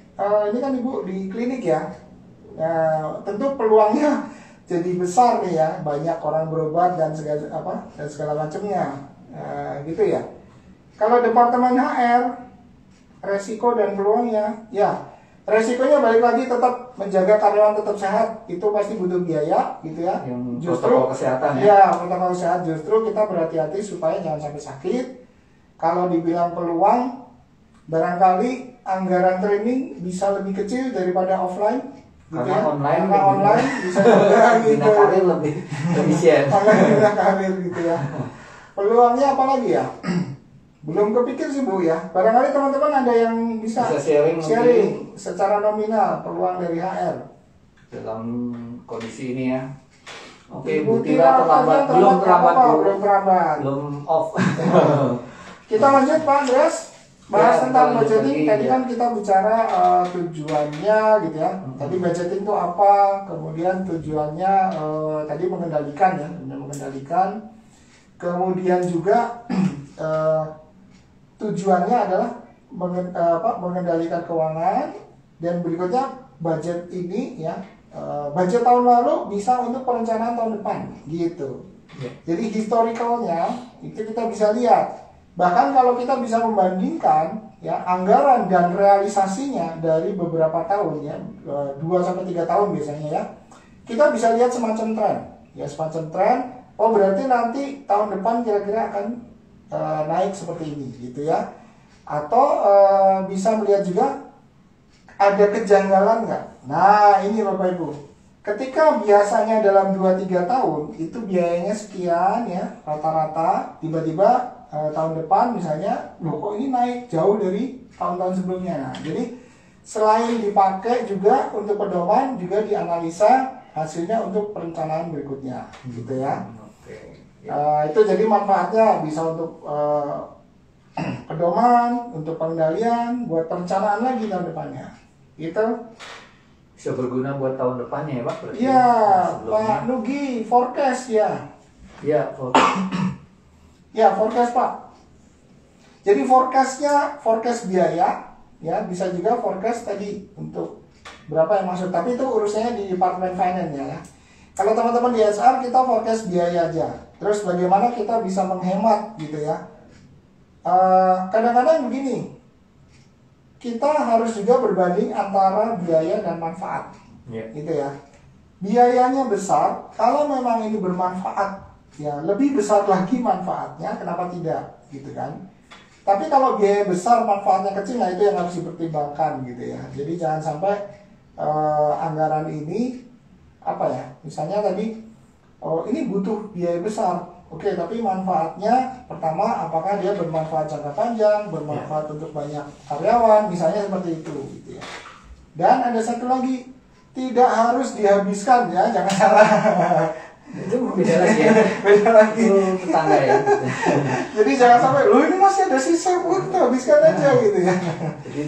ini kan ibu di klinik ya. Tentu peluangnya jadi besar nih ya, banyak orang berobat dan segala macamnya, gitu ya. Kalau departemen HR, resiko dan peluangnya, ya resikonya balik lagi tetap menjaga karyawan tetap sehat, itu pasti butuh biaya, gitu ya. Yang protokol kesehatan ya. Ya, protokol kesehatan justru kita berhati-hati supaya jangan sampai sakit. Kalau dibilang peluang, barangkali anggaran training bisa lebih kecil daripada offline. Gitu Karena ya. online Online bisa juga bina gitu. karir lebih efisien. Online bina karir gitu ya. Peluangnya apa lagi ya? Belum kepikir sih Bu ya. Barangkali teman-teman ada yang bisa sharing secara nominal peluang dari HR dalam kondisi ini ya. Oke, Bu Bu Tira terlambat. Belum terlambat, Bu. Belum terlambat. Belum off. Kita lanjut Pak Andreas. Bahas Ya, tentang kita lanjut budgeting. lagi, Tadi ya. kan kita bicara tujuannya gitu ya. Tadi budgeting itu apa? Kemudian tujuannya tadi mengendalikan ya, mengendalikan. Kemudian juga tujuannya adalah mengendalikan keuangan, dan berikutnya budget ini ya, budget tahun lalu bisa untuk perencanaan tahun depan gitu. Ya. Jadi historicalnya itu kita bisa lihat. Bahkan kalau kita bisa membandingkan ya anggaran dan realisasinya dari beberapa tahun ya, 2-3 tahun biasanya ya, kita bisa lihat semacam tren ya, semacam tren. Oh berarti nanti tahun depan kira-kira akan naik seperti ini gitu ya. Atau bisa melihat juga ada kejanggalan nggak. Nah ini Bapak Ibu, ketika biasanya dalam 2-3 tahun itu biayanya sekian ya rata-rata, tiba-tiba tahun depan misalnya loh kok ini naik jauh dari tahun-tahun sebelumnya. Nah, jadi selain dipakai juga untuk pedoman, juga dianalisa hasilnya untuk perencanaan berikutnya gitu ya. Oke. Itu jadi manfaatnya bisa untuk pedoman, untuk pengendalian, buat perencanaan lagi tahun depannya. Gitu. Bisa berguna buat tahun depannya ya Pak? Berarti Iya, sebelumnya. Pak Nugi, forecast ya. Ya, Ya, forecast Pak. Jadi forecast biaya, ya bisa juga forecast tadi untuk berapa yang masuk. Tapi itu urusannya di Departemen Finance ya. Kalau teman-teman di HR kita forecast biaya aja. Terus bagaimana kita bisa menghemat gitu ya. Kadang-kadang begini, kita harus juga berbanding antara biaya dan manfaat, gitu ya. Biayanya besar, kalau memang ini bermanfaat, ya lebih besar lagi manfaatnya, kenapa tidak, gitu kan? Tapi kalau biaya besar, manfaatnya kecil, nah itu yang harus dipertimbangkan, gitu ya. Jadi jangan sampai anggaran ini apa ya? Misalnya tadi, ini butuh biaya besar. Oke, tapi manfaatnya pertama apakah dia bermanfaat jangka panjang, bermanfaat untuk banyak karyawan, misalnya seperti itu gitu ya. Dan ada satu lagi, tidak harus dihabiskan ya, jangan salah. itu beda lagi ya. Beda lagi. Itu tetangga ya. Jadi jangan sampai, lu ini masih ada sisa, udah habiskan aja gitu ya. Jadi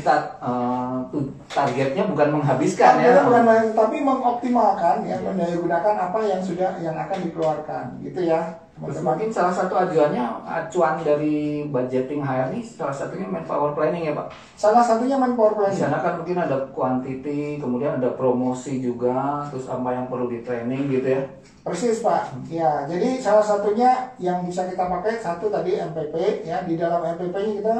targetnya bukan menghabiskan Targetnya ya. bukan tapi mengoptimalkan ya, mendaya-gunakan apa yang akan dikeluarkan gitu ya. Terus mungkin salah satu acuan dari budgeting HR ini salah satunya manpower planning ya Pak. Salah satunya manpower Di planning. sana kan mungkin ada quantity, kemudian ada promosi juga, terus apa yang perlu di training gitu ya. Persis Pak. Ya, jadi salah satunya yang bisa kita pakai satu tadi MPP ya. Di dalam MPP-nya kita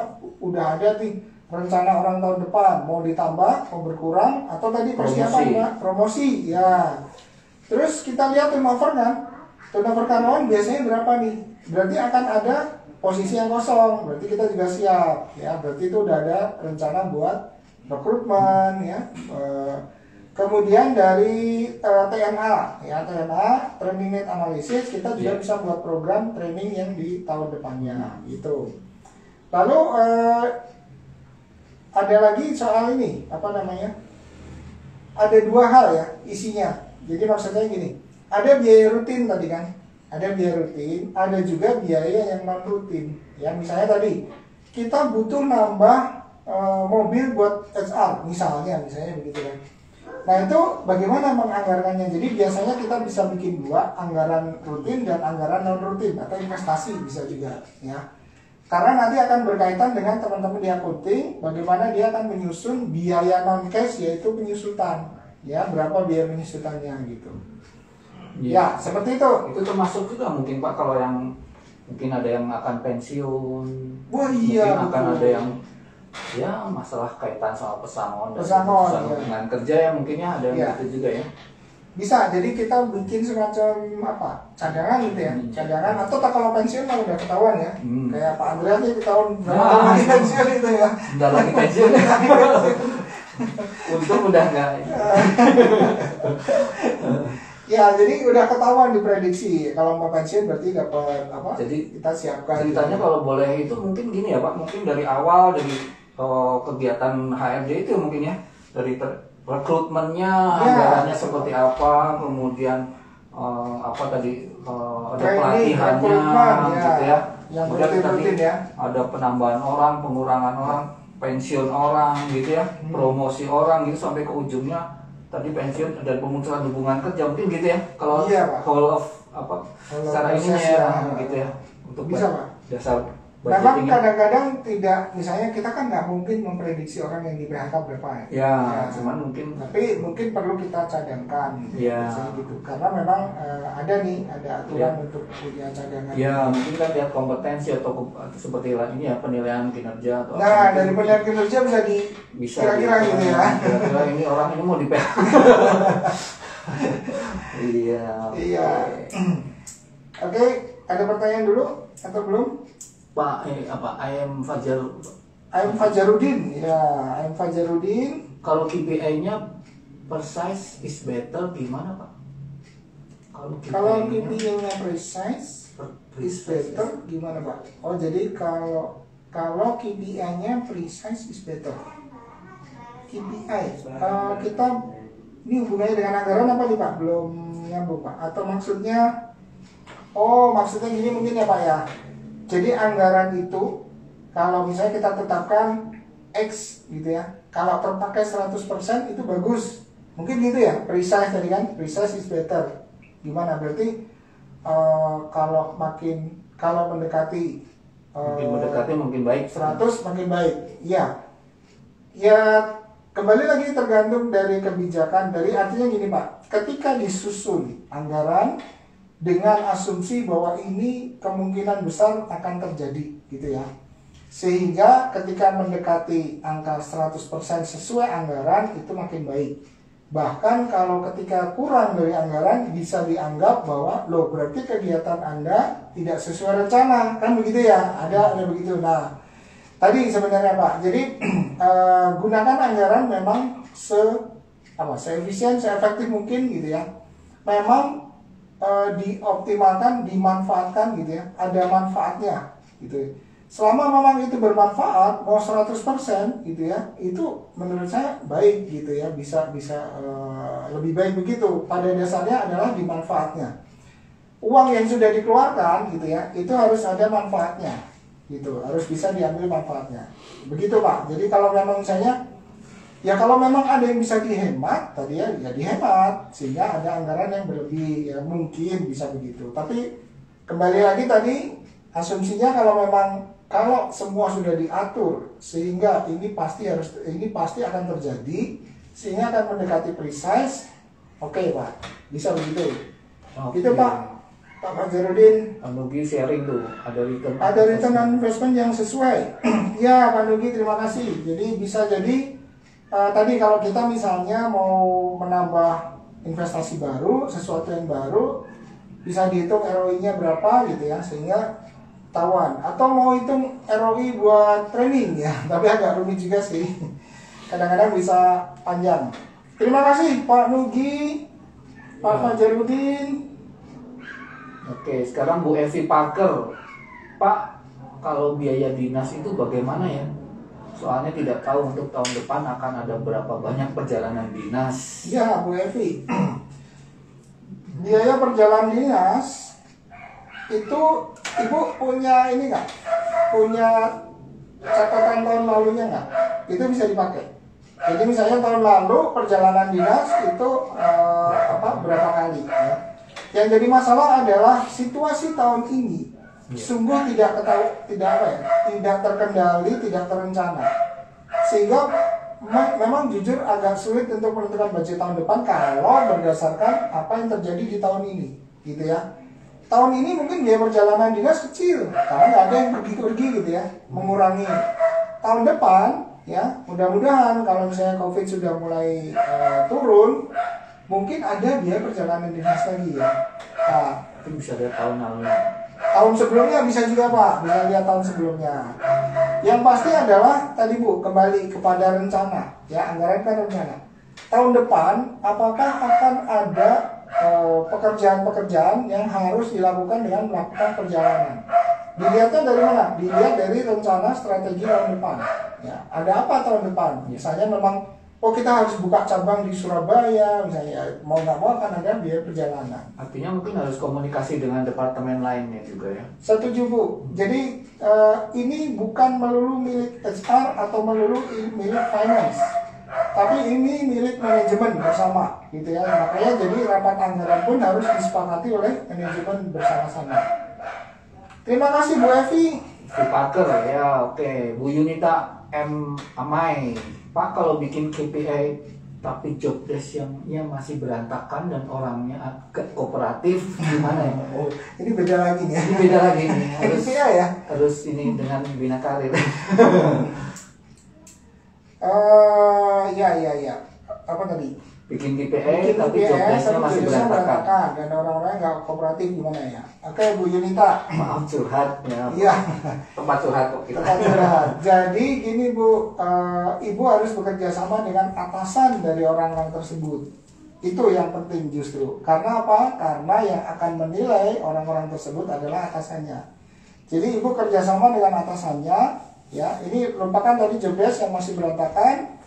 udah ada nih rencana orang tahun depan mau ditambah, mau berkurang, atau tadi persiapan Pak, promosi ya. Terus kita lihat turnover kan. Turnover karyawan biasanya berapa nih? Berarti akan ada posisi yang kosong. Berarti kita juga siap ya. Berarti itu udah ada rencana buat rekrutmen ya. Kemudian dari TNA ya, TNA Training Need Analysis, kita juga bisa buat program training yang di tahun depannya gitu. Lalu ada lagi soal ini, apa namanya? Ada dua hal ya isinya. Jadi maksudnya gini, ada biaya rutin tadi kan, ada biaya rutin, ada juga biaya yang non rutin. Ya misalnya tadi kita butuh nambah mobil buat HR misalnya begitu kan. Nah itu bagaimana menganggarkannya? Jadi biasanya kita bisa bikin dua, anggaran rutin dan anggaran non rutin atau investasi bisa juga ya. Karena nanti akan berkaitan dengan teman-teman di accounting, bagaimana dia akan menyusun biaya non cash yaitu penyusutan, ya berapa biaya penyusutannya gitu. Ya seperti itu. Itu termasuk juga mungkin Pak kalau yang mungkin ada yang akan pensiun, Wah iya. mungkin akan ada yang ya masalah kaitan sama pesangon dan Pesangon, ya. hubungan kerja ya mungkin ya ada yang Ya. gitu juga ya. Bisa, jadi kita bikin semacam apa cadangan gitu ya, cadangan atau tak kalau pensiun kan udah ketahuan ya, kayak Pak Andreas nih tahun berapa lagi pensiun itu ya. Udah lagi pensiun. Untung udah enggak. Ya, jadi udah ketahuan diprediksi kalau mau pensiun berarti dapat apa? Jadi kita siapkan. Ceritanya kalau boleh itu mungkin gini ya Pak, mungkin dari awal dari kegiatan HRD itu mungkin ya dari rekrutmennya, anggarannya seperti apa, kemudian apa tadi ada Training, pelatihannya gitu ya. Yang Kemudian tadi rutin ya. ada penambahan orang, pengurangan orang, pensiun orang gitu ya, promosi orang gitu sampai ke ujungnya tadi pensiun dan pemutusan hubungan kerja mungkin gitu ya. Kalau Iya, Pak. whole of apa secara ininya ya gitu ya. Untuk Bisa, Pak. dasar Memang budgeting. kadang-kadang tidak, misalnya kita kan nggak mungkin memprediksi orang yang di PHK berapa Ya, cuman mungkin tapi mungkin perlu kita cadangkan gitu, Ya. biasanya gitu. Karena memang ada aturan untuk punya cadangan. ya mungkin kan lihat kompetensi atau seperti ini ya penilaian kinerja atau Nah, apa dari mungkin penilaian kinerja bisa kira-kira gitu ya. Kira-kira ini orang ini mau di PHK. Iya. Iya. Oke, ada pertanyaan dulu atau belum? Pak, apa IM Fajar I'm Fajarudin, ya, I'm Fajarudin. kalau KPI-nya precise is better gimana Pak? Kalau KPI-nya precise is better gimana Pak? Oh jadi kalau KPI-nya precise is better. KPI, kita ini hubungannya dengan anggaran apa nih Pak? Belum nyambung Pak? Atau maksudnya? Oh maksudnya gini mungkin ya Pak ya. Jadi anggaran itu kalau misalnya kita tetapkan X gitu ya, kalau terpakai 100% itu bagus. Mungkin gitu ya, precise tadi kan, precise is better. Gimana? Berarti kalau mendekati mungkin baik 100 makin baik. Iya. Ya kembali lagi tergantung dari kebijakan, dari artinya gini Pak, ketika disusun anggaran dengan asumsi bahwa ini kemungkinan besar akan terjadi gitu ya. Sehingga ketika mendekati angka 100% sesuai anggaran itu makin baik. Bahkan kalau ketika kurang dari anggaran bisa dianggap bahwa loh berarti kegiatan Anda tidak sesuai rencana, kan begitu ya? Ada begitu. Nah, tadi sebenarnya Pak, jadi gunakan anggaran memang seefisien, seefektif mungkin gitu ya. Memang dioptimalkan, dimanfaatkan gitu ya, ada manfaatnya gitu ya. Selama memang itu bermanfaat, mau 100% gitu ya, itu menurut saya baik gitu ya, bisa lebih baik begitu. Pada dasarnya adalah di manfaatnya. Uang yang sudah dikeluarkan gitu ya, itu harus ada manfaatnya gitu, harus bisa diambil manfaatnya. Begitu Pak. Jadi kalau memang misalnya ya kalau memang ada yang bisa dihemat tadi ya dihemat sehingga ada anggaran yang berlebih ya mungkin bisa begitu. Tapi kembali lagi tadi asumsinya kalau semua sudah diatur sehingga ini pasti akan terjadi sehingga akan mendekati precise. Oke, Pak. Bisa begitu. Gitu Pak. Pak Fajarudin. Pak Nugi sharing tuh ada return on investment yang sesuai. Ya Pak Nugi terima kasih. Jadi bisa jadi tadi kalau kita misalnya mau menambah investasi baru, sesuatu yang baru, bisa dihitung ROI-nya berapa gitu ya, sehingga ketahuan. Atau mau hitung ROI buat training ya, tapi agak rumit juga sih. Kadang-kadang bisa panjang. Terima kasih Pak Nugi, Pak Fajarudin. Oke, sekarang Bu Evi Parker. Pak, kalau biaya dinas itu bagaimana ya? Soalnya tidak tahu untuk tahun depan akan ada berapa banyak perjalanan dinas. Ya, Bu Evi. Biaya perjalanan dinas itu Ibu punya ini nggak? Punya catatan tahun lalunya nggak? Itu bisa dipakai. Jadi misalnya tahun lalu perjalanan dinas itu berapa kali ya. Yang jadi masalah adalah situasi tahun ini sungguh tidak terkendali, tidak terencana. Sehingga memang jujur agak sulit untuk menentukan budget tahun depan kalau berdasarkan apa yang terjadi di tahun ini, gitu ya. Tahun ini mungkin biaya perjalanan dinas kecil karena nggak ada yang pergi-pergi gitu ya, mengurangi. Tahun depan ya, mudah-mudahan kalau misalnya COVID sudah mulai turun, mungkin ada biaya perjalanan dinas lagi ya. Nah, Mungkin bisa lihat tahun lalu. tahun sebelumnya bisa juga Pak, bisa lihat tahun sebelumnya. Yang pasti adalah tadi Bu, kembali kepada rencana, ya anggaran kan rencana. Tahun depan apakah akan ada pekerjaan-pekerjaan yang harus dilakukan dengan melakukan perjalanan? Dilihatnya dari mana? Dilihat dari rencana strategi tahun depan. Ya, ada apa tahun depan? Misalnya memang kita harus buka cabang di Surabaya, misalnya mau nggak mau akan ada biaya perjalanan. Artinya mungkin harus komunikasi dengan departemen lainnya juga ya. Setuju Bu. Jadi ini bukan melulu milik HR atau melulu milik finance, tapi ini milik manajemen bersama, gitu ya. Makanya jadi rapat anggaran pun harus disepakati oleh manajemen bersama-sama. Terima kasih Bu Evi. Bu Parker ya, oke. Bu Yunita M. Amai. Pak, kalau bikin KPI tapi job desk yang masih berantakan dan orangnya agak kooperatif gimana ya? Oh, ini beda lagi nih. Ini beda lagi nih. Harus ya. Harus ini dengan bina karir. Ya. Apa tadi? Bikin KPI tapi job desknya masih berantakan dan orang-orang nggak kooperatif gimana ya? Oke, Bu Yunita. Maaf curhat ya. Iya. Tempat curhat kok kita. Tempat curhat. Jadi gini Bu, Ibu harus bekerja sama dengan atasan dari orang-orang tersebut. Itu yang penting justru. Karena apa? Karena yang akan menilai orang-orang tersebut adalah atasannya. Jadi Ibu kerjasama dengan atasannya. Ya, ini merupakan tadi job desk yang masih berantakan.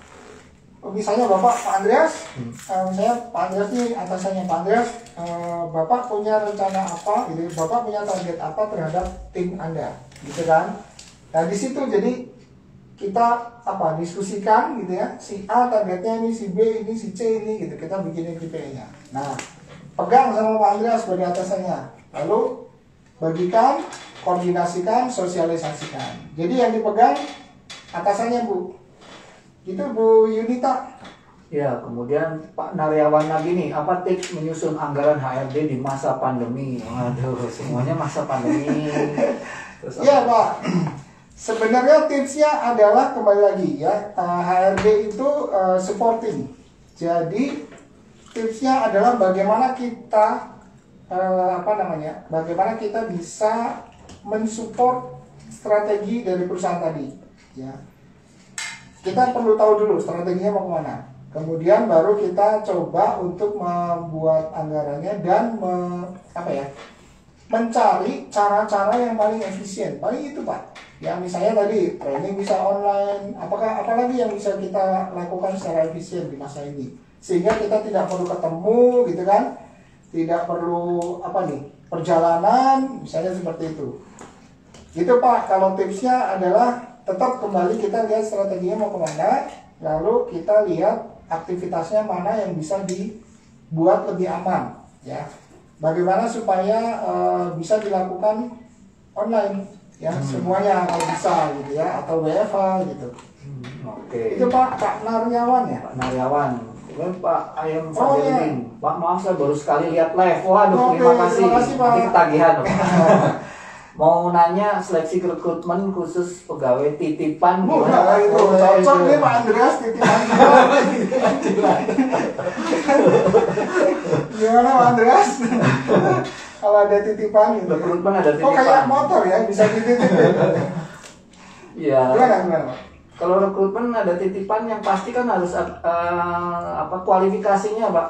Misalnya Pak Andreas, misalnya Pak Andreas ini atasannya Pak Andreas, Bapak punya rencana apa, gitu, Bapak punya target apa terhadap tim Anda, gitu kan? Nah di situ jadi kita diskusikan gitu ya, si A targetnya ini, si B ini, si C ini, gitu, kita bikinin KPI-nya. Nah pegang sama Pak Andreas sebagai atasannya, lalu bagikan, koordinasikan, sosialisasikan. Jadi yang dipegang atasannya Bu. Itu Bu Yunita. Ya, kemudian Pak Naryawan lagi nih, apa tips menyusun anggaran HRD di masa pandemi? Waduh, semuanya masa pandemi. Iya Pak, sebenarnya tipsnya adalah kembali lagi ya, HRD itu supporting. Jadi tipsnya adalah bagaimana kita bagaimana kita bisa mensupport strategi dari perusahaan tadi. Ya. Kita perlu tahu dulu strateginya mau kemana. Kemudian baru kita coba untuk membuat anggarannya dan mencari cara-cara yang paling efisien. Paling itu Pak. Ya misalnya tadi training bisa online. Apalagi yang bisa kita lakukan secara efisien di masa ini. Sehingga kita tidak perlu ketemu gitu kan. Tidak perlu perjalanan, misalnya seperti itu. Gitu Pak. Kalau tipsnya adalah tetap kembali kita lihat strateginya mau kemana, lalu kita lihat aktivitasnya mana yang bisa dibuat lebih aman, ya. Bagaimana supaya bisa dilakukan online, ya semuanya kalau bisa gitu ya, atau WFH gitu. Oke. Itu Pak Naryawan ya. Pak Naryawan. Kemudian Pak Ayam Fadilin. Pak maaf saya baru sekali lihat live. Waduh, terima kasih. Pak. Nanti ketagihan. Mau nanya seleksi rekrutmen khusus pegawai titipan gimana? Itu cocok nih Pak Andreas titipan. Gimana Pak Andreas? Kalau ada titipan gitu. Rekrutmen ada titipan. Oh kayak motor ya, bisa dititipin. Iya. Gimana? Kalau rekrutmen ada titipan yang pasti kan harus kualifikasinya Pak.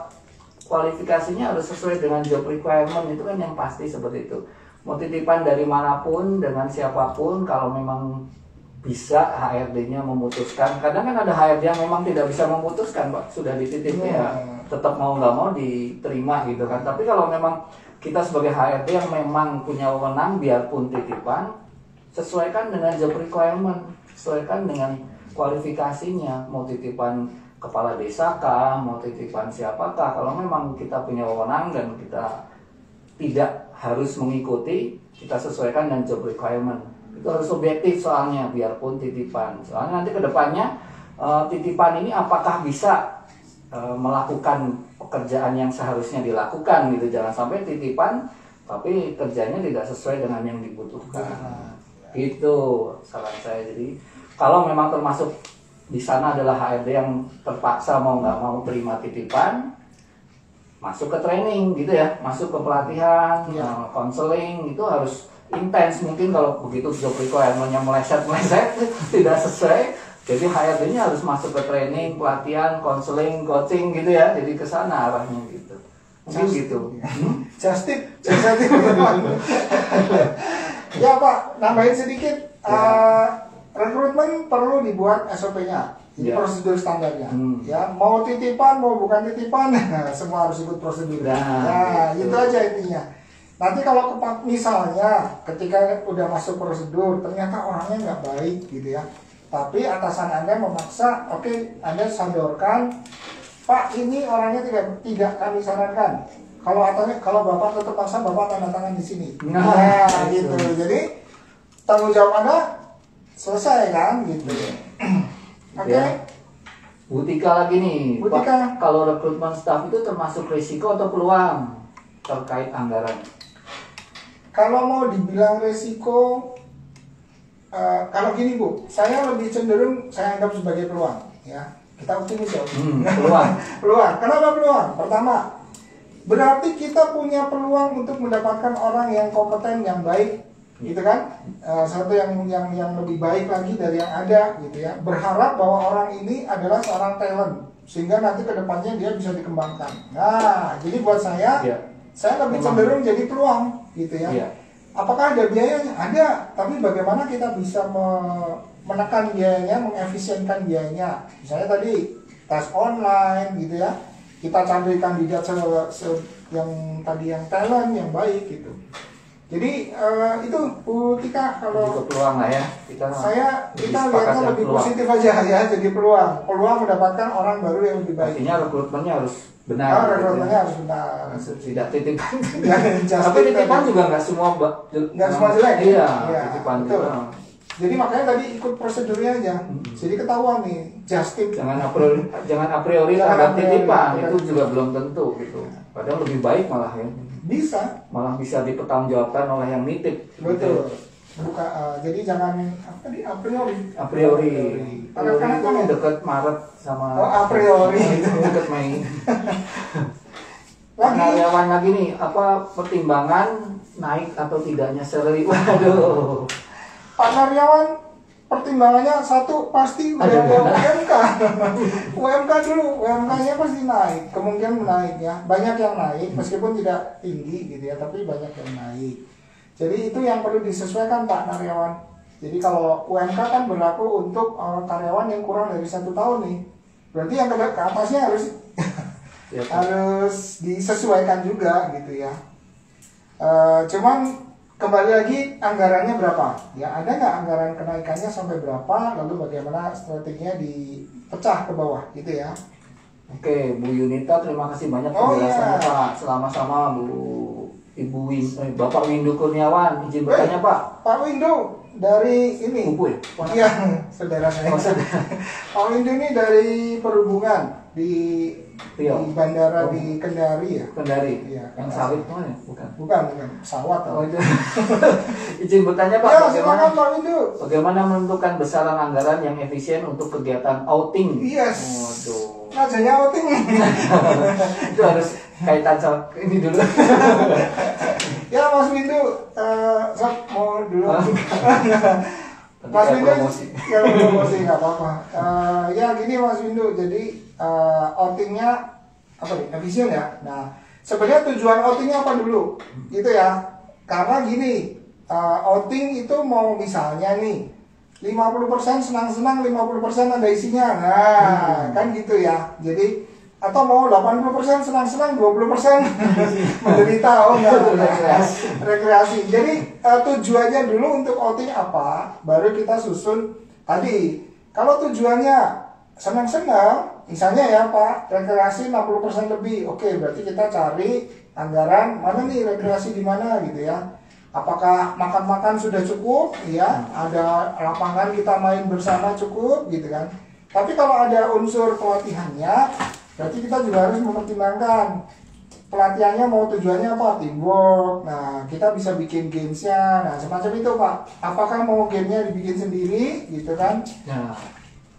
Kualifikasinya harus sesuai dengan job requirement, itu kan yang pasti seperti itu. Mau titipan dari manapun, dengan siapapun, kalau memang bisa HRD-nya memutuskan. Kadang kan ada HRD yang memang tidak bisa memutuskan, Pak. Sudah dititip ya, tetap mau nggak mau diterima gitu kan. Tapi kalau memang kita sebagai HRD yang memang punya wewenang, biarpun titipan, sesuaikan dengan job requirement, sesuaikan dengan kualifikasinya, mau titipan kepala desa kah, mau titipan siapakah. Kalau memang kita punya wewenang dan kita tidak harus mengikuti, kita sesuaikan dengan job requirement. Itu harus objektif soalnya, biarpun titipan. Soalnya nanti ke depannya titipan ini apakah bisa melakukan pekerjaan yang seharusnya dilakukan gitu. Jangan sampai titipan tapi kerjanya tidak sesuai dengan yang dibutuhkan. Itu saran saya. Jadi kalau memang termasuk di sana adalah HRD yang terpaksa mau nggak mau terima titipan, masuk ke training gitu ya, masuk ke pelatihan, konseling, itu harus intens. Mungkin kalau begitu job requirement-nya meleset tidak sesuai, jadi HRD-nya harus masuk ke training, pelatihan, konseling, coaching gitu ya, jadi ke sana arahnya gitu. Mungkin gitu. Just tip. Ya Pak, nambahin sedikit. Rekrutmen perlu dibuat SOP-nya, jadi prosedur standarnya. Ya, mau titipan, mau bukan titipan, semua harus ikut prosedur. Ya, itu aja intinya. Nanti kalau misalnya ketika udah masuk prosedur, ternyata orangnya nggak baik gitu ya, tapi atasan Anda memaksa, oke, Anda sodorkan, Pak, ini orangnya tidak kami sarankan. Kalau Bapak tetap paksa, Bapak tanda tangan di sini. Nah, gitu. Jadi tanggung jawab Anda selesai kan gitu. Oke. Bu Tika lagi nih. Bu Tika, kalau rekrutmen staff itu termasuk risiko atau peluang terkait anggaran? Kalau mau dibilang risiko, kalau gini Bu, saya lebih cenderung saya anggap sebagai peluang. Ya, kita optimis ya. Peluang. Peluang. Kenapa peluang? Pertama, berarti kita punya peluang untuk mendapatkan orang yang kompeten, yang baik, gitu kan? Satu yang lebih baik lagi dari yang ada, gitu ya. Berharap bahwa orang ini adalah seorang talent, sehingga nanti kedepannya dia bisa dikembangkan. Nah, jadi buat saya lebih cenderung jadi peluang, gitu ya. Apakah ada biayanya? Ada, tapi bagaimana kita bisa menekan biayanya, mengefisienkan biayanya? Misalnya tadi tes online, gitu ya. Kita cari kandidat yang tadi yang talent, yang baik, gitu. Jadi itu Bu Tika, kalau peluang lah ya. Kita lihatnya lebih peluang. Positif aja ya, jadi peluang mendapatkan orang baru yang lebih baik. Artinya rekrutmennya harus benar. Rekrutmennya harus benar. Tidak titipan. Tapi titipan juga nggak semua jelek. Iya, titipan juga. Jadi makanya tadi ikut prosedurnya aja. Jadi ketahuan nih, just tip. Jangan a priori terhadap titipan, itu juga belum tentu gitu. Padahal lebih baik malah ya. Malah bisa dipertanggungjawabkan oleh yang nitip. Betul. Jadi jangan a priori. Karena kan dekat Maret sama a priori dekat Mei. Karyawan lagi nih, apa pertimbangan naik atau tidaknya salary? Waduh. Pak Karyawan pertimbangannya satu pasti udah UMK. UMK dulu, UMK-nya pasti naik, kemungkinan naik ya. Banyak yang naik meskipun tidak tinggi gitu ya, tapi banyak yang naik. Jadi itu yang perlu disesuaikan Pak Karyawan. Jadi kalau UMK kan berlaku untuk karyawan yang kurang dari 1 tahun nih. Berarti yang ke atasnya harus harus disesuaikan juga gitu ya. Cuman kembali lagi anggarannya berapa? Ya ada nggak anggaran kenaikannya sampai berapa? Lalu bagaimana strateginya dipecah ke bawah gitu ya? Oke, Bu Yunita, terima kasih banyak penjelasannya Pak. Sama-sama Bapak Windu Kurniawan, izin bertanya Pak. Pak Windu dari ini. Buku ya? Iya, saudara saya. Pak Windu ini dari perhubungan di bandara di Kendari ya. Kendari. Iya. Yang sawit mana? Bukan pesawat. Oh itu. Izin bertanya Pak. Ya, silakan Pak Windu. Bagaimana menentukan besaran anggaran yang efisien untuk kegiatan outing? Yes. Waduh. Ngajanya outing. Itu harus kaitan sama ini dulu. Ya Mas Windu, mau dulu. Mas Windu, ya promosi nggak apa-apa. Ya gini Mas Windu, jadi outingnya apa nih? Efisien ya. Nah, sebenarnya tujuan outingnya apa dulu? Gitu ya. Karena gini, outing itu mau misalnya nih 50% senang-senang, 50% ada isinya. Nah, kan gitu ya. Jadi atau mau 80% senang-senang, 20% menderita, rekreasi. Jadi tujuannya dulu untuk outing apa, baru kita susun tadi Kalau tujuannya senang-senang, misalnya ya Pak, rekreasi 60% lebih, oke, berarti kita cari anggaran mana nih rekreasi di mana gitu ya. Apakah makan-makan sudah cukup, ya, ada lapangan kita main bersama cukup gitu kan. Tapi kalau ada unsur pelatihannya, berarti kita juga harus mempertimbangkan pelatihannya mau tujuannya apa, teamwork. Nah, kita bisa bikin gamesnya, nah semacam itu Pak. Apakah mau gamenya dibikin sendiri gitu kan? Nah,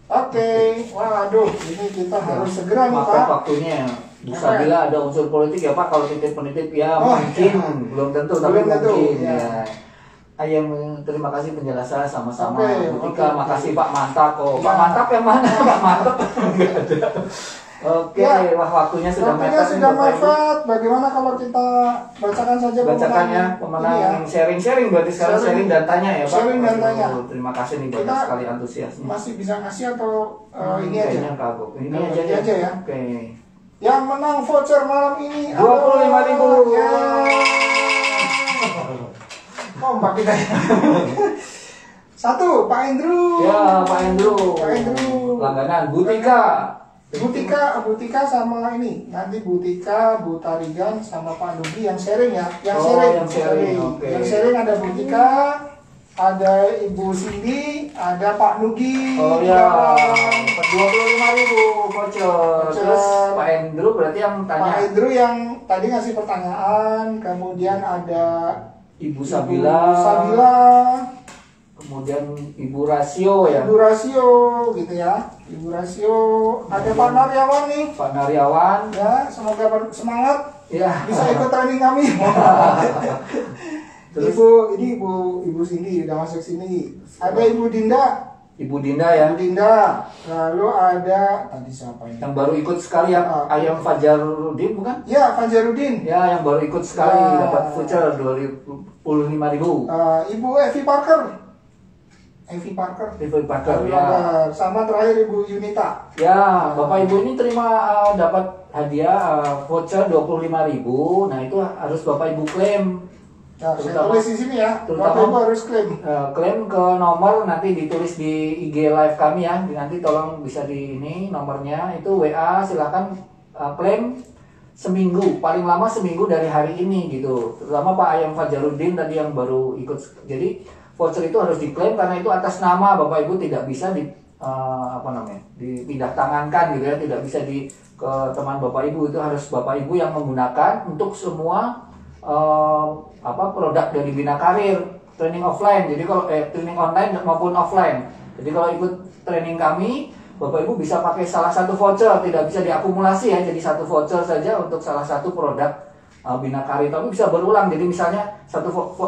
Oke. Waduh, ini kita harus segera nih maka Pak. waktunya bisa bila ada unsur politik ya Pak, kalau titip-penitip ya mungkin belum tentu, tapi Belum tentu, mungkin ya. ya. Ayam, terima kasih penjelasan sama-sama. Oke, Ketika oke. makasih Pak Mantap. Oh, Ya. Pak Mantap yang mana? Pak Mantap. Nggak ada. Oke, Ya. wah waktunya sudah Waktunya mepet nih, sudah Bapak Ibu. mepet. Bagaimana kalau kita bacakan saja Bacakan ya ini pemenang sharing-sharing, berarti sekarang sharing dan tanya ya Pak. Sharing dan tanya. Aduh, terima kasih nih banyak Kita sekali antusiasnya. Masih bisa ngasih atau ini aja? Kayaknya kagok. Ini Kagok aja ini deh. aja ya. Oke. Yang menang voucher malam ini 25.000. Kompak kita ya. Satu, Pak Andrew. Ya, Pak Andrew. Pak Andrew. Langganan Butika. Butika sama ini. Nanti Butika, Bu Tarigan sama Pak Nugi yang sharing ya. Yang Oh, sharing. yang sharing, oke. Yang sharing ada Butika, ada Ibu Cindy, ada Pak Nugi. Oh ya, 25.000 voucher. Voucher. Terus Pak Andrew berarti yang Pak tanya. Andrew yang tadi ngasih pertanyaan, kemudian ada Ibu Sabila. Kemudian Ibu Rasio ya. Ibu Rasio gitu ya. Ibu Rasio, ada Pak Naryawan nih. Pak Naryawan. Ya, semoga semangat Ya. bisa ikut training kami. Terus Ibu Cindy udah masuk sini. Ada Ibu Dinda. Ibu Dinda ya. Ibu Dinda. Lalu ada tadi siapa ini? Yang baru ikut sekali ya, Ayam Fajarudin bukan? Ya, Fajarudin. Ya, yang baru ikut sekali Ya. dapat voucher 25.000. Ibu Evi Parker. Evi Parker. Evi Parker Evi ya. Parker. Sama terakhir Ibu Yunita. Ya, Bapak Ibu ini terima dapat hadiah voucher 25.000. Nah, itu harus Bapak Ibu klaim. Nah, saya Terutama- tulis di sini ya. terutama- Bapak Ibu harus klaim. Klaim ke nomor nanti ditulis di IG live kami ya. Nanti tolong bisa di ini nomornya itu WA, silakan klaim seminggu, paling lama seminggu dari hari ini gitu. Terutama Pak Ayam Fajarudin tadi yang baru ikut. Jadi voucher itu harus diklaim karena itu atas nama Bapak Ibu, tidak bisa dipindah tangankan gitu ya, tidak bisa ke teman Bapak Ibu, itu harus Bapak Ibu yang menggunakan untuk semua produk dari Bina Karir, training offline. Jadi kalau training online maupun offline. Jadi kalau ikut training kami, Bapak Ibu bisa pakai salah satu voucher, tidak bisa diakumulasi ya, jadi satu voucher saja untuk salah satu produk Bina Karir, tapi bisa berulang. Jadi misalnya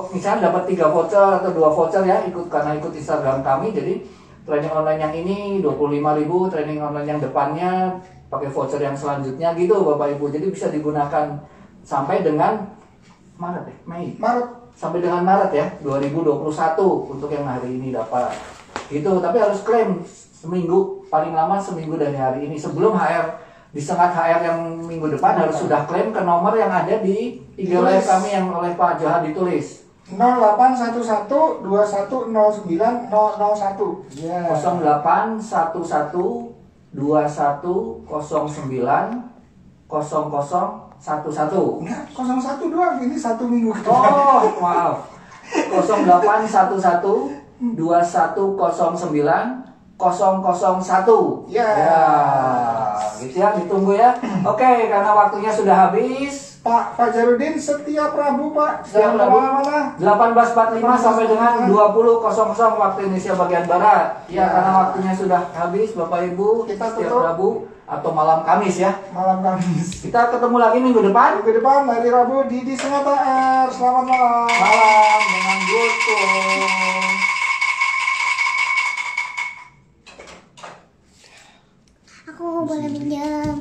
misalnya dapat 3 voucher atau 2 voucher ya, karena ikut Instagram kami. Jadi training online yang ini 25.000, training online yang depannya pakai voucher yang selanjutnya gitu Bapak Ibu. Jadi bisa digunakan sampai dengan Mei. Sampai dengan Maret ya 2021 untuk yang hari ini dapat. Gitu, tapi harus klaim seminggu, paling lama seminggu dari hari ini. Sebelum disengat HR yang minggu depan harus sudah klaim ke nomor yang ada di IG live kami yang oleh Pak Johan ditulis. 0811 2109001. Ya. 0811 2109 0011. Enggak, 01 doang. Ini 1 minggu. Oh, maaf. 0811 2109 001. Ya. Gitu ya, ditunggu ya. Oke, karena waktunya sudah habis. Pak Fajarudin setiap Rabu Pak. Setiap Jangan Rabu kemana-mana. 18.45 sampai dengan 20.00 waktu Indonesia bagian Barat. Ya, karena waktunya sudah habis Bapak Ibu. Kita setiap tutup. Rabu atau malam Kamis ya. Malam Kamis. Kita ketemu lagi minggu depan. Minggu depan hari Rabu di Senata Air. Selamat malam. Malam dengan Gusto. Aku boleh pinjam